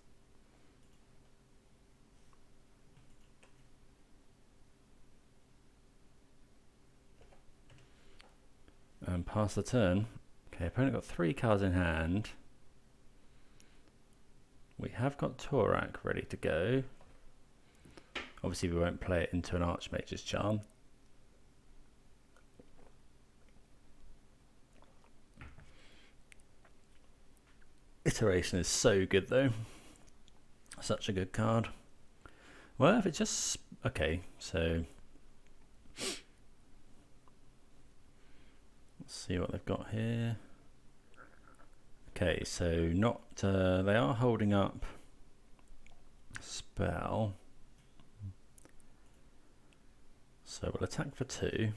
And pass the turn. Okay, opponent got 3 cards in hand. We have got Tourach ready to go. Obviously we won't play it into an Archmage's Charm. Iteration is so good though. Such a good card. Well, if it just... Okay, so... Let's see what they've got here. Okay, so not... they are holding up spell. So we'll attack for 2.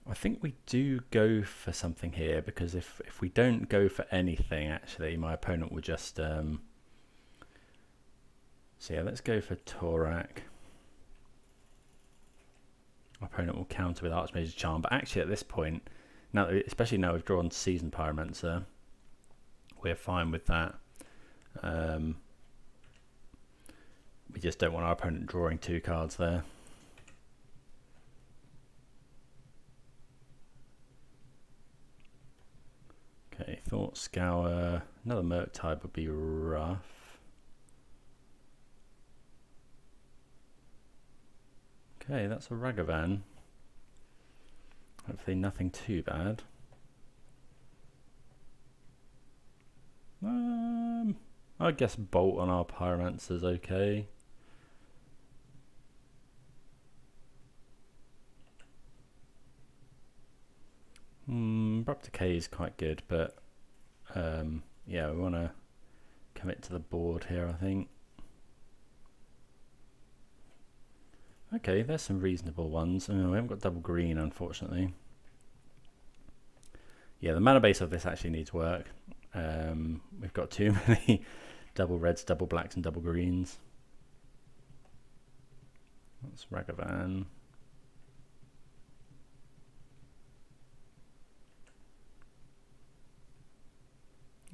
I think we do go for something here, because if we don't go for anything, actually, my opponent will just... So yeah, let's go for Tourach. My opponent will counter with Archmage's Charm, but actually at this point, now, especially now we've drawn Seasoned Pyromancer, we're fine with that. We just don't want our opponent drawing 2 cards there. Okay, Thought Scour. Another Murktide would be rough. Okay, that's a Ragavan. Hopefully nothing too bad. I guess Bolt on our Pyromancer's okay. Abrupt Decay is quite good, but yeah, we want to commit to the board here, I think. Okay, there's some reasonable ones. Oh, we haven't got double green, unfortunately. Yeah, the mana base of this actually needs work. We've got too many double reds, double blacks, and double greens. That's Ragavan.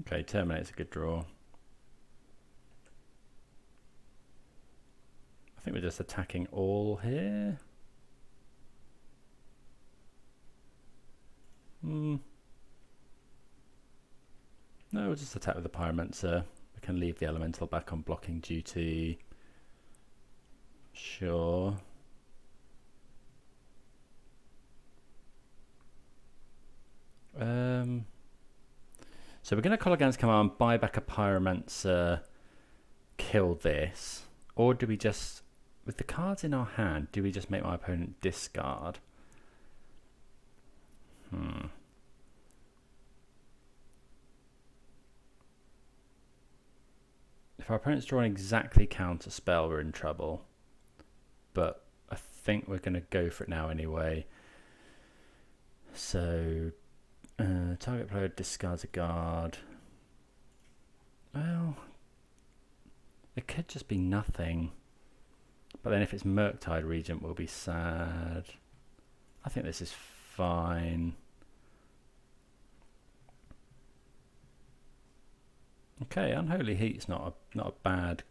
Okay, Terminate's a good draw. I think we're just attacking all here. No, we'll just attack with the Pyromancer. We can leave the Elemental back on blocking duty. Sure. So we're going to Kolaghan's Command, buy back a Pyromancer, kill this. Or do we just, with the cards in our hand, do we just make my opponent discard? If our opponent's drawing exactly counter spell, we're in trouble. But I think we're going to go for it now anyway. So... target player discards a guard. Well, it could just be nothing. But then if it's Murktide Regent, we'll be sad. I think this is fine. Okay, Unholy Heat's not a bad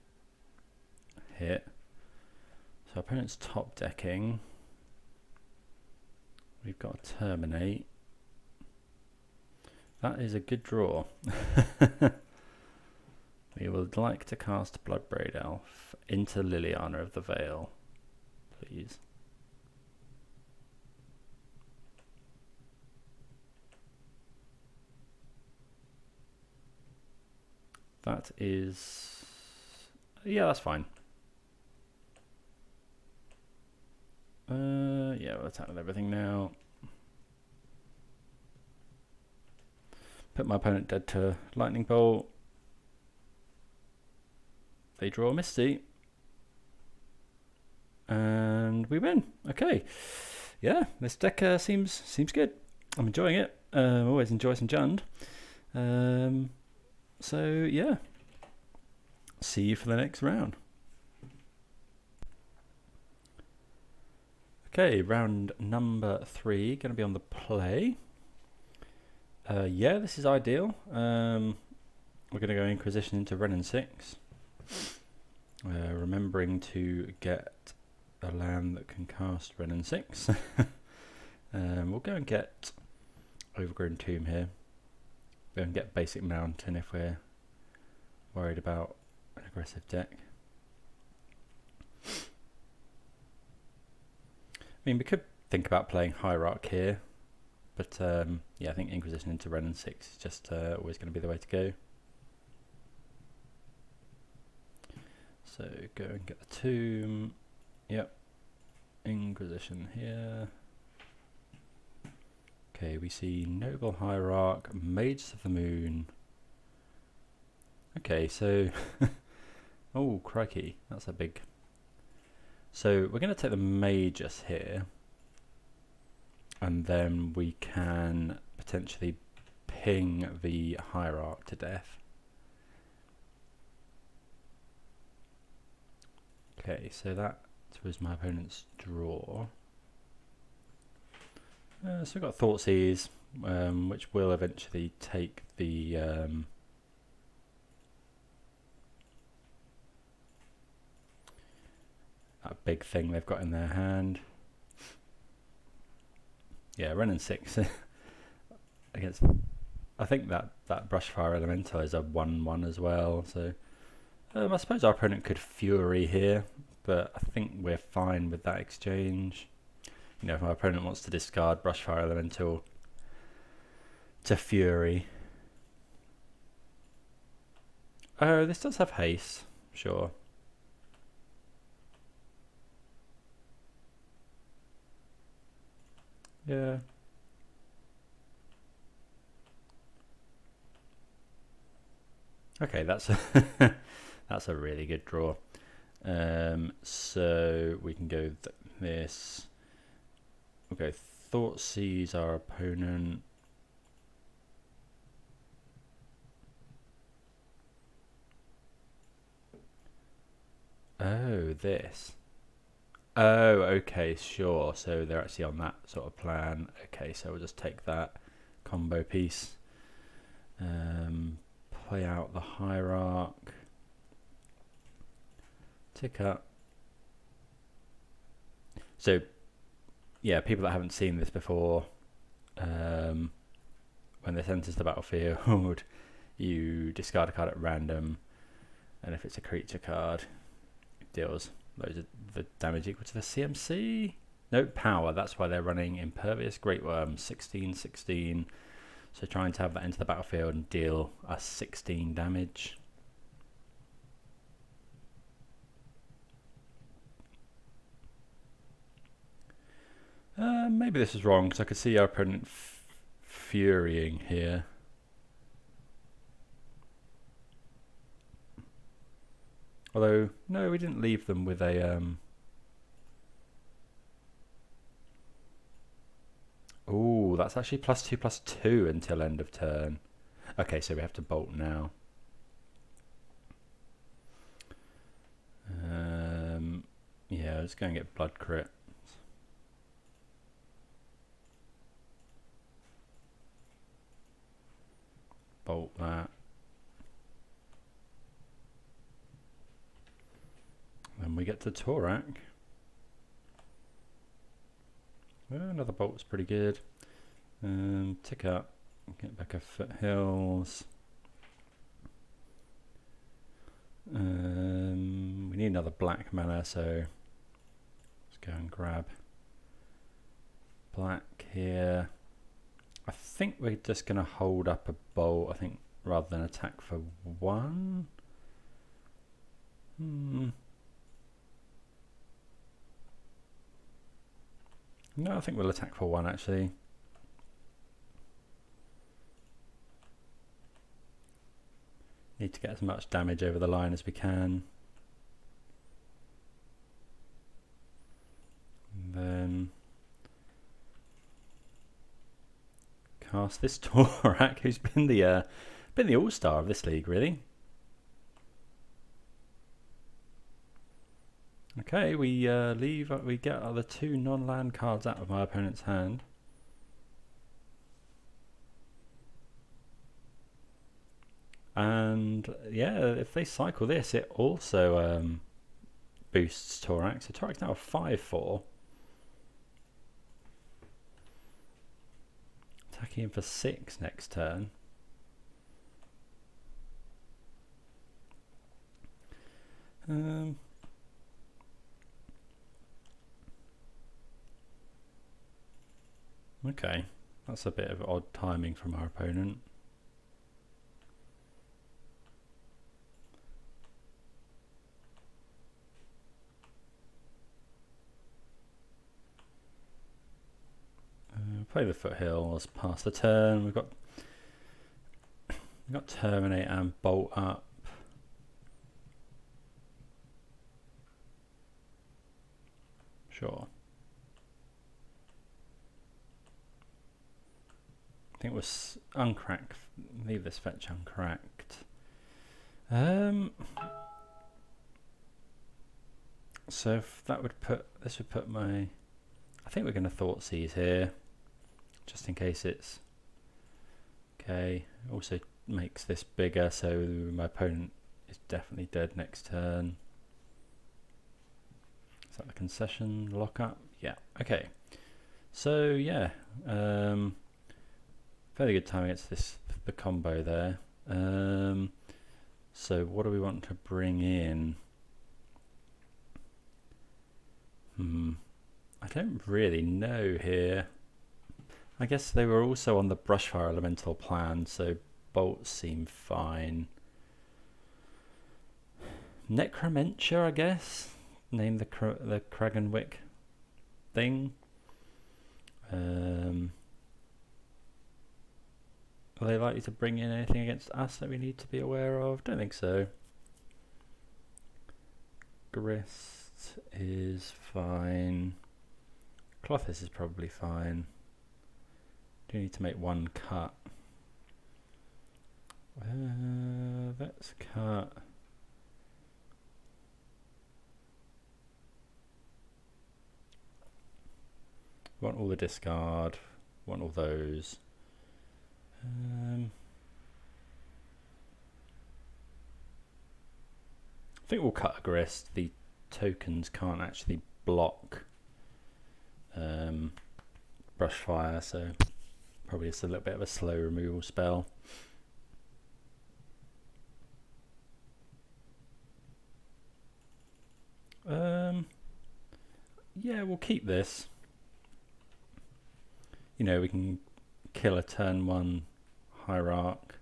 hit. So opponent's top decking. We've got a Terminate. That is a good draw. We would like to cast Bloodbraid Elf into Liliana of the Vale. please. That is... yeah, that's fine. Yeah, we'll attack with everything now. Put my opponent dead to Lightning Bolt. They draw a Misty. And we win. Okay. Yeah, this deck seems good. I'm enjoying it. Always enjoy some Jund. So yeah. See you for the next round. Okay, round number 3, going to be on the play. Yeah, this is ideal. We're going to go Inquisition into Wrenn and Six. Remembering to get a land that can cast Wrenn and Six. We'll go and get Overgrown Tomb here. Go and get Basic Mountain if we're worried about an aggressive deck. I mean, we could think about playing Hierarch here, but yeah, I think Inquisition into Wrenn and Six is just always going to be the way to go. So go and get the Tomb. Yep. Inquisition here. Okay, we see Ignoble Hierarch, Mages of the Moon. Okay, so... oh, crikey, that's a big... So we're going to take the Magus here, and then we can potentially ping the Hierarch to death. Okay, so that was my opponent's draw. So we've got Thoughtseize, which will eventually take the that big thing they've got in their hand. Yeah, Wrenn and Six against. I think that Brushfire Elemental is a 1/1 as well. So I suppose our opponent could Fury here, but I think we're fine with that exchange. You know, if my opponent wants to discard Brushfire Elemental to Fury. Oh, this does have haste, sure. Yeah. Okay, that's a that's a really good draw. So we can go this. Okay, Thoughtseize our opponent. Oh, this. Oh, okay, sure. So they're actually on that sort of plan. Okay, so we'll just take that combo piece. Play out the Hierarch. Tick up. So, yeah, people that haven't seen this before, when this enters the battlefield, you discard a card at random, and if it's a creature card, it deals loads of the damage equal to the CMC. No, power. That's why they're running Impervious Great Worm, 16/16. So trying to have that into the battlefield and deal us 16 damage. Maybe this is wrong because I could see our opponent furying here. Although, no, we didn't leave them with a... Ooh, that's actually +2/+2 until end of turn. Okay, so we have to bolt now. Yeah, let's go and get Blood Crypt. Bolt that. Then we get to Tourach. Well, another bolt's pretty good. Tick up. Get back a Foothills. We need another black mana, so let's go and grab black here. I think we're just going to hold up a bolt, I think, rather than attack for one. No, I think we'll attack for one, actually. Need to get as much damage over the line as we can. And then cast this Tourach, who's been the all-star of this league, really. Okay, we get the two non-land cards out of my opponent's hand. And yeah, if they cycle this, it also boosts Tourach. So Tourach's now a 5/4. Attacking him for 6 next turn. Okay, that's a bit of odd timing from our opponent. Play the Foothills, pass the turn. We've got Terminate and Bolt up. Sure. I think it was uncrack. Leave this fetch uncracked. So if that would put my. I think we're going to Thoughtseize here, just in case it's okay. Also makes this bigger, so my opponent is definitely dead next turn. Is that the concession lockup? Yeah. Okay. So yeah, fairly good timing against the combo there. So what do we want to bring in? I don't really know here. I guess they were also on the Brushfire Elemental plan, so bolts seem fine. Necromentia, I guess. Name the Kragenwick thing. Are they likely to bring in anything against us that we need to be aware of? Don't think so. Grist is fine. Klothys is probably fine. Do need to make one cut. Let's cut. Want all the discard. Want all those. I think we'll cut a Grist. The tokens can't actually block Brushfire, so probably it's a little bit of a slow removal spell. Yeah, we'll keep this. You know, we can kill a turn 1 Hierarch.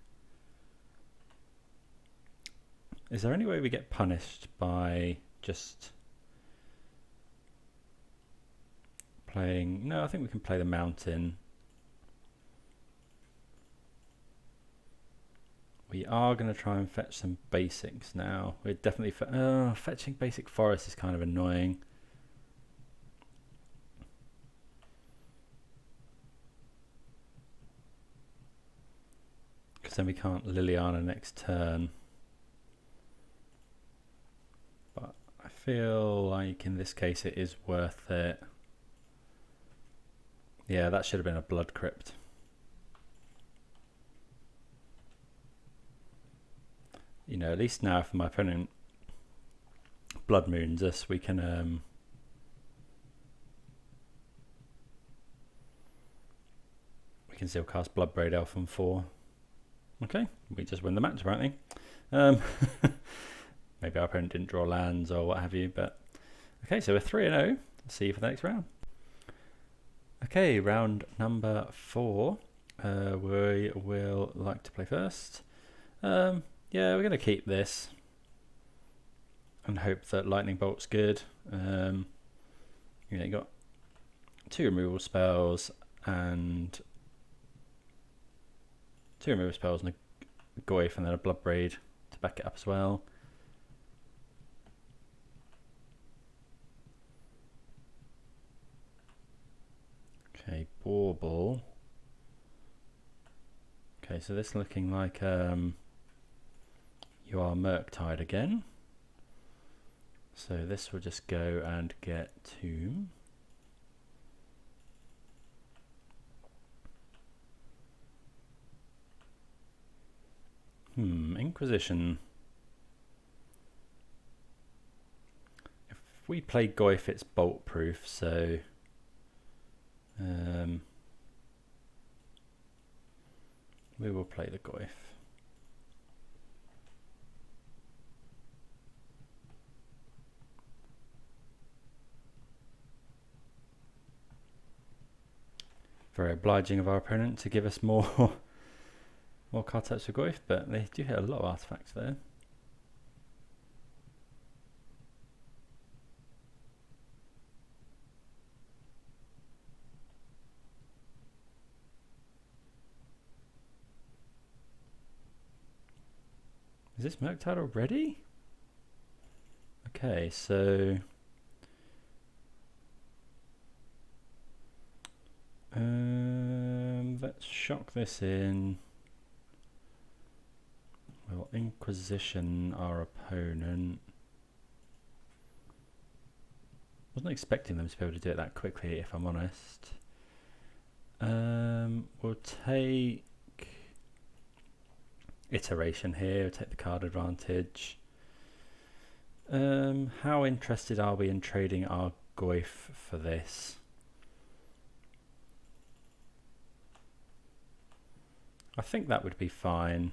Is there any way we get punished by just playing? No, I think we can play the mountain. We are going to try and fetch some basics now. We're definitely fetching basic forest is kind of annoying. Because then we can't Liliana next turn. But I feel like in this case it is worth it. Yeah, that should have been a Blood Crypt. You know, at least now if my opponent Blood Moons us, we can still cast Bloodbraid Elf on 4. Okay, we just win the match apparently. Maybe our opponent didn't draw lands or what have you, but okay, so we're 3-0. see you for the next round. Okay, round number 4. We will like to play first. Yeah, we're going to keep this and hope that Lightning Bolt's good. You got 2 removal spells and a Goyf and then a Bloodbraid to back it up as well. Okay, Bauble. Okay, so this looking like you are Murktide again. So this will just go and get Tomb. Inquisition. If we play Goyf, it's bolt proof, so we will play the Goyf. Very obliging of our opponent to give us more more card types for Goyf, but they do hit a lot of artifacts there. Is this Murktide already? Okay, so let's shock this in. Well, Inquisition, our opponent. Wasn't expecting them to be able to do it that quickly, if I'm honest. We'll take Iteration here, we'll take the card advantage. How interested are we in trading our Goyf for this? I think that would be fine.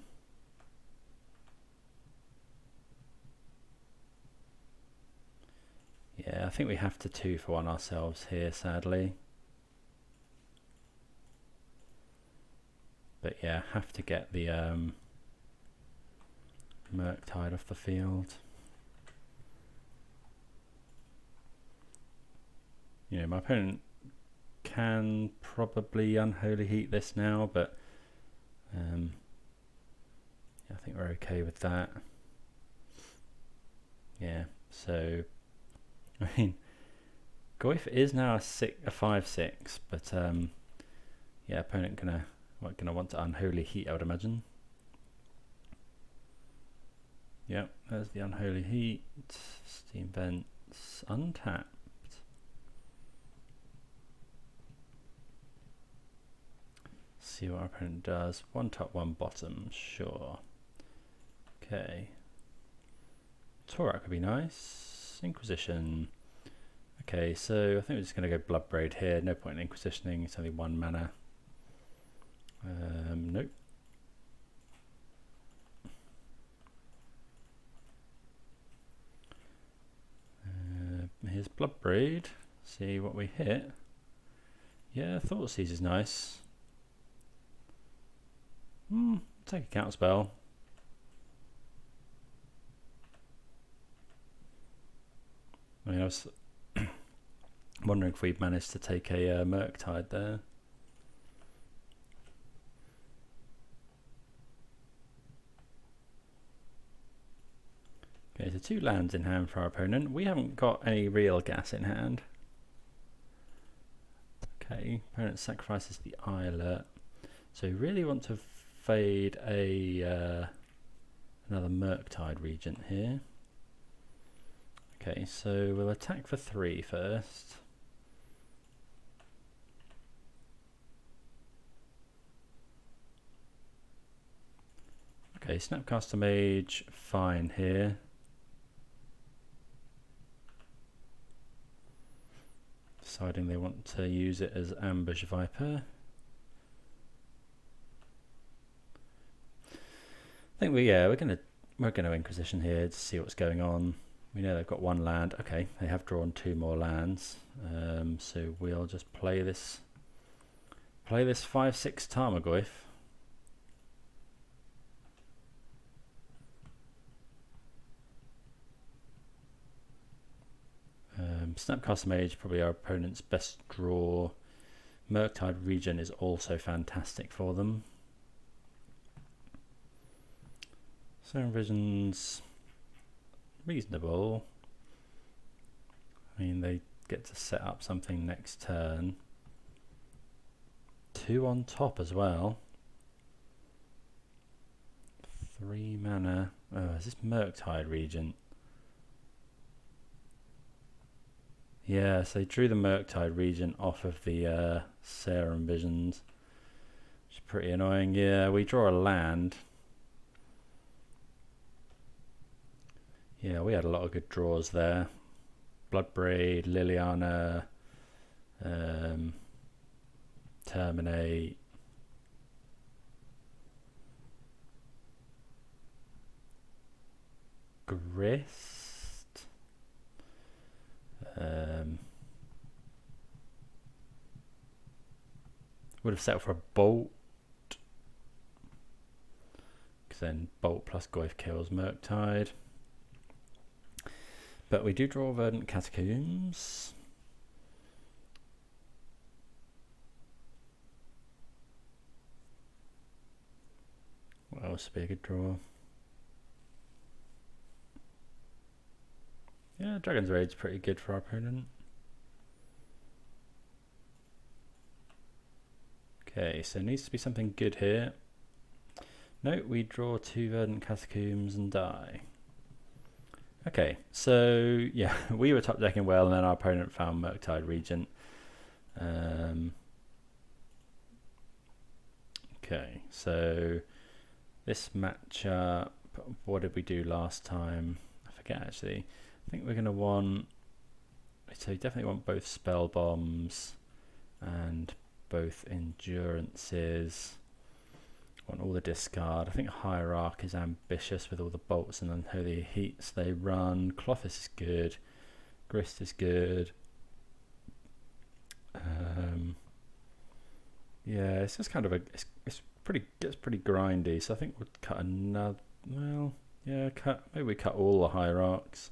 Yeah, I think we have to 2-for-1 ourselves here, sadly. But yeah, have to get the Murktide off the field. You know, my opponent can probably Unholy Heat this now, but yeah, I think we're okay with that. Yeah, so I mean, Goyf is now a 5/6, but yeah, opponent gonna want to Unholy Heat, I would imagine. Yep, there's the Unholy Heat. Steam Vents untapped. See what our opponent does. 1 top, 1 bottom, sure. Okay. Tourach would be nice. Inquisition. Okay, so I think we're just going to go Bloodbraid here. No point in Inquisitioning, it's only 1 mana. Nope. Here's Bloodbraid. See what we hit. Yeah, Thoughtseize is nice. Take a counter spell. I mean, I was wondering if we'd managed to take a Murktide there. Okay, so 2 lands in hand for our opponent. We haven't got any real gas in hand. Okay, opponent sacrifices the Islet. So we really want to fade a another Murktide Regent here. Okay, so we'll attack for 3 first. Okay, Snapcaster Mage, fine here. Deciding they want to use it as Ambush Viper. I think we're gonna Inquisition here to see what's going on. We know they've got one land. Okay, they have drawn 2 more lands. So we'll just play this 5/6 Tarmogoyf. Snapcaster Mage, probably our opponent's best draw. Murktide Region is also fantastic for them. Serum Vision's reasonable. I mean, they get to set up something next turn. 2 on top as well. 3 mana. Oh, is this Murktide Regent? Yeah, so they drew the Murktide Regent off of the Serum Visions, which is pretty annoying. Yeah, we draw a land. Yeah, we had a lot of good draws there. Bloodbraid, Liliana, Terminate. Grist. Would have settled for a Bolt, because then Bolt plus Goyf kills Murktide. But we do draw Verdant Catacombs. What else would be a good draw? Yeah, Dragon's Raid's pretty good for our opponent. Okay, so it needs to be something good here. No, we draw 2 Verdant Catacombs and die. Okay, so yeah, we were top decking well, and then our opponent found Murktide Regent. Okay, so this matchup, what did we do last time? I forget actually. I think we're going to want, so you definitely want both spell bombs and both endurances. Want all the discard. I think Hierarch is ambitious with all the bolts and unholy heats they run. Klothys is good. Grist is good. Yeah, it's just kind of it's pretty grindy. So I think we'll cut another. Well, yeah, maybe we cut all the Hierarchs.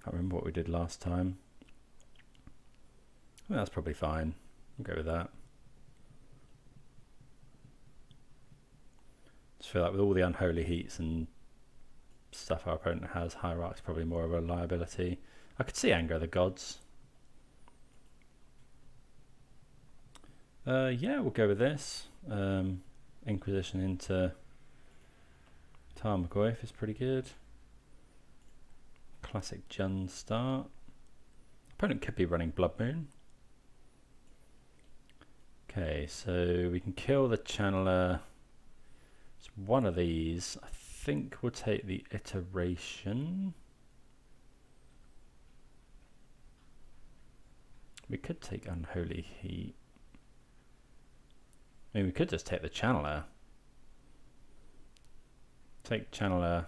Can't remember what we did last time. Well, that's probably fine. We'll go with that. Just feel like with all the unholy heats and stuff our opponent has, Hierarch's probably more of a liability. I could see Anger of the Gods. Yeah, we'll go with this. Inquisition into Tarmogoyf is pretty good. Classic Jund start. Opponent could be running Blood Moon. Okay, so we can kill the Channeler. It's one of these. I think we'll take the Iteration. We could take Unholy Heat. I mean, we could just take the Channeler. Take Channeler.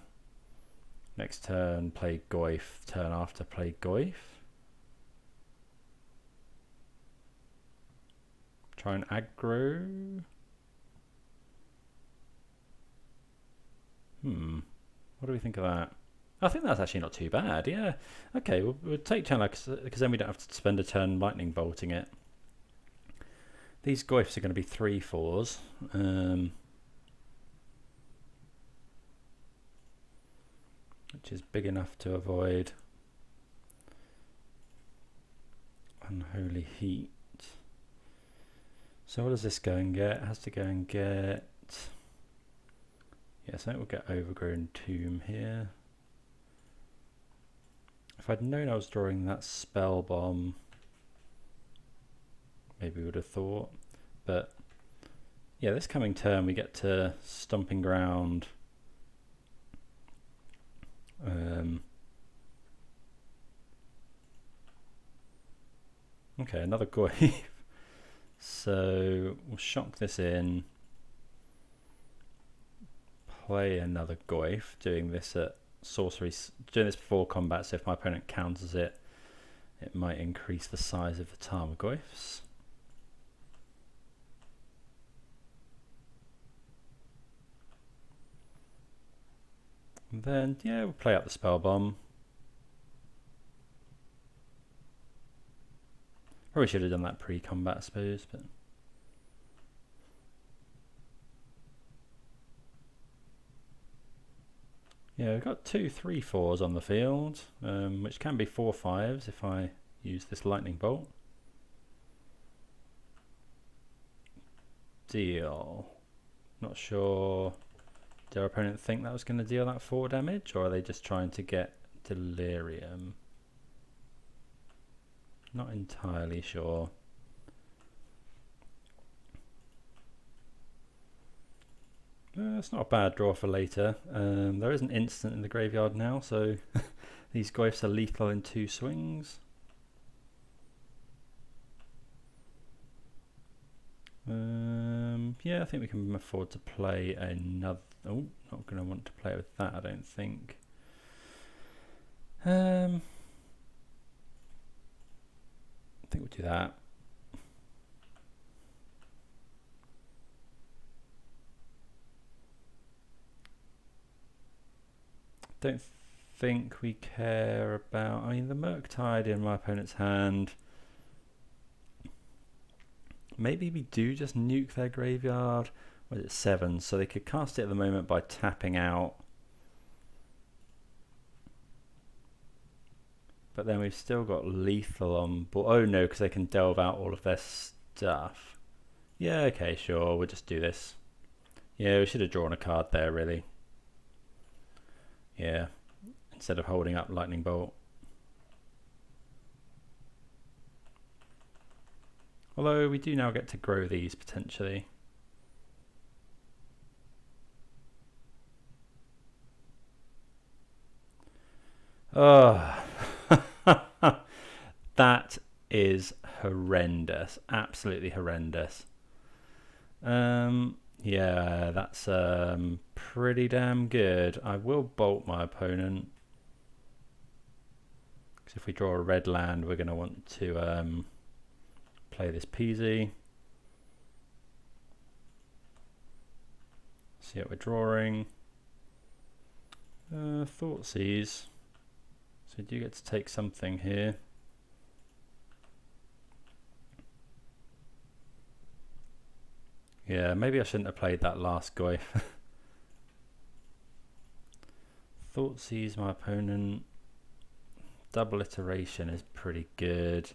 Next turn, play Goyf. Turn after, play Goyf. Try and aggro. What do we think of that? I think that's actually not too bad, yeah. Okay, we'll take Channeler because then we don't have to spend a turn lightning bolting it. These Goyfs are going to be 3/4s. Which is big enough to avoid Unholy Heat. So what does this go and get? It has to go and get... Yes, I think we'll get Overgrown Tomb here. If I'd known I was drawing that Spellbomb, maybe we would have thought. But yeah, this coming turn we get to Stomping Ground. Okay, another Goyf. So we'll shock this in. Play another Goyf, doing this at sorcery, doing this before combat, so if my opponent counters it, it might increase the size of the Tarmogoyfs. And then, yeah, we'll play out the Spellbomb. Probably should have done that pre-combat, I suppose, but... Yeah, we've got 2 3/4s on the field, which can be 4/5s if I use this lightning bolt. Deal. Not sure. Did our opponent think that was going to deal that 4 damage, or are they just trying to get Delirium? Not entirely sure. It's not a bad draw for later. There is an instant in the graveyard now, so these Goyfs are lethal in 2 swings. Yeah, I think we can afford to play another... Oh, not going to want to play with that, I don't think. I think we'll do that. Don't think we care about... I mean, the Murktide in my opponent's hand. Maybe we do just nuke their graveyard. What is it, 7? So they could cast it at the moment by tapping out. But then we've still got lethal on board. Oh no, because they can delve out all of their stuff. Yeah, okay, sure, we'll just do this. Yeah, we should have drawn a card there, really. Yeah, instead of holding up Lightning Bolt. Although we do now get to grow these potentially. Oh, that is horrendous. Absolutely horrendous. Yeah, that's pretty damn good. I will bolt my opponent. Because if we draw a red land, we're going to want to play this peasy. See what we're drawing. Thoughtseize. So we do get to take something here. Yeah, maybe I shouldn't have played that last Goyf. Thoughtseize my opponent. Double iteration is pretty good.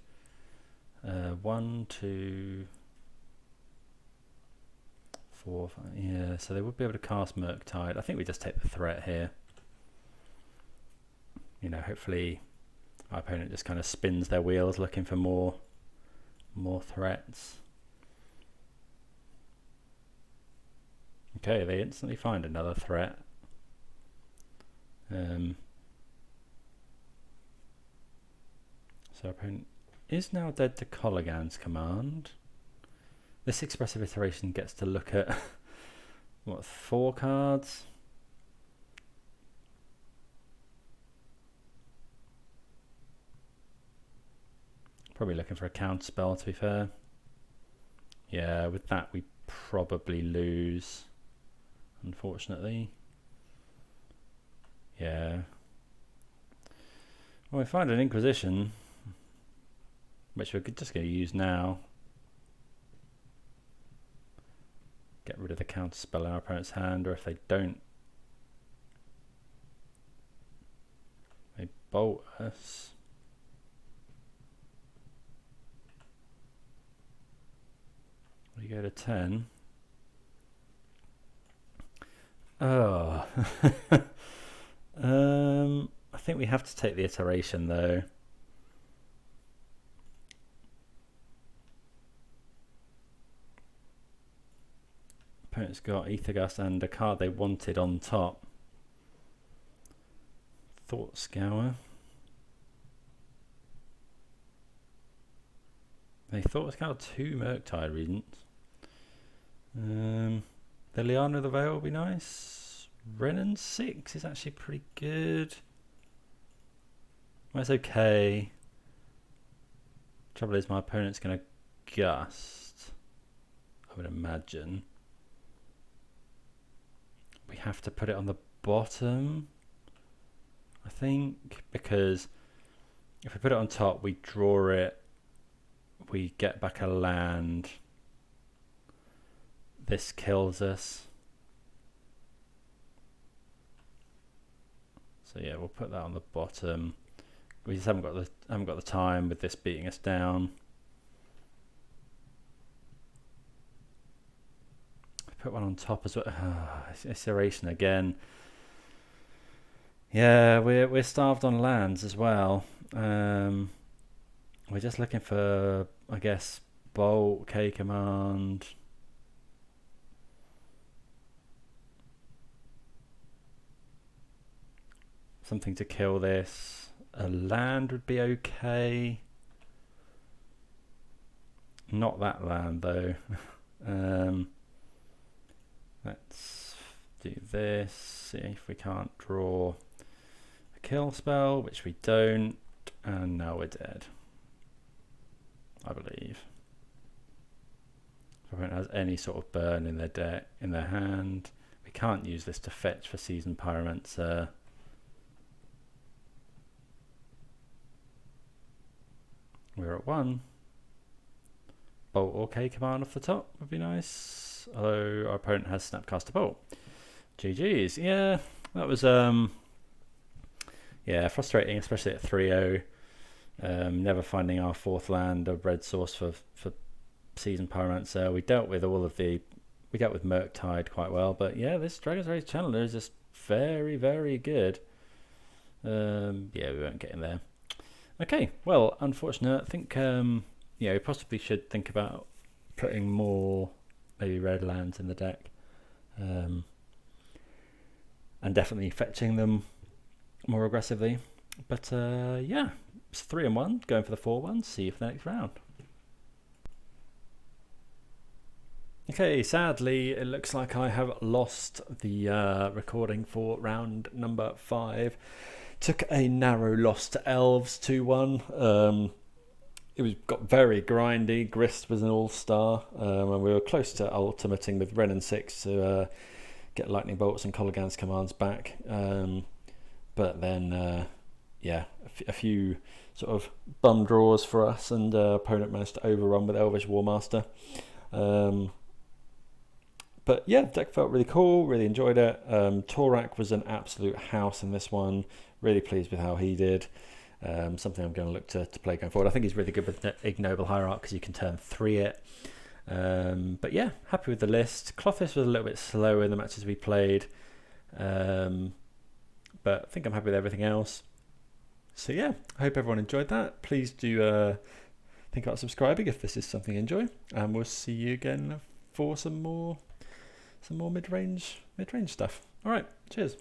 1, 2, 4, 5. Yeah, so they would be able to cast Murktide. I think we just take the threat here. You know, hopefully our opponent just kind of spins their wheels looking for more threats. Okay, they instantly find another threat. So our opponent is now dead to Kolaghan's command. This expressive iteration gets to look at what, 4 cards? Probably looking for a counter spell, to be fair. Yeah, with that we probably lose, unfortunately. Yeah. Well, we find an Inquisition, which we're just going to use now. Get rid of the counter spell in our opponent's hand, or if they don't, they bolt us. We go to 10. Oh. I think we have to take the iteration though. Opponent's got Aethergust and a card they wanted on top. Thought Scour. They thought Scour 2 Murktide Regents. Liliana the Veil would be nice. Wrenn and Six is actually pretty good. Well, it's okay. Trouble is my opponent's going to Gust, I would imagine. We have to put it on the bottom, I think, because if we put it on top, we draw it, we get back a land. This kills us. So yeah, we'll put that on the bottom. We just haven't got the time with this beating us down. Put one on top as well. It's Iteration again. Yeah, we're starved on lands as well. We're just looking for, I guess, Bolt, K command. Something to kill this. A land would be okay. Not that land though. Let's do this. See if we can't draw a kill spell, which we don't. And now we're dead, I believe. If opponent has any sort of burn in their deck, in their hand, we can't use this to fetch for Seasoned Pyromancer. We're at 1. Bolt or K command off the top would be nice. Although our opponent has Snapcaster Bolt. GG's. Yeah, that was yeah, frustrating, especially at 3-0. Never finding our 4th land of red source for Seasoned Pyromancer. We dealt with Murktide quite well, but yeah, this Dragon's Rage Channeler is just very, very good. Yeah, we won't get in there. Okay, well, unfortunate. I think yeah, we possibly should think about putting more maybe red lands in the deck, and definitely fetching them more aggressively. But yeah, it's 3-1, going for the 4-1. See you for the next round. Okay, sadly, it looks like I have lost the recording for round number 5. Took a narrow loss to Elves 2-1. It got very grindy. Grist was an all-star, and we were close to ultimating with Wrenn and Six to get Lightning Bolts and Kolaghan's commands back. But then, yeah, a few sort of bum draws for us, and opponent managed to overrun with Elvish Warmaster. But yeah, the deck felt really cool, really enjoyed it. Tourach was an absolute house in this one. Really pleased with how he did. Something I'm going to look to play going forward. I think he's really good with Ignoble Hierarch because you can turn 3 it. But yeah, happy with the list. Klothys was a little bit slower in the matches we played. But I think I'm happy with everything else. So yeah, I hope everyone enjoyed that. Please do think about subscribing if this is something you enjoy. And we'll see you again for some more mid-range stuff. All right, cheers.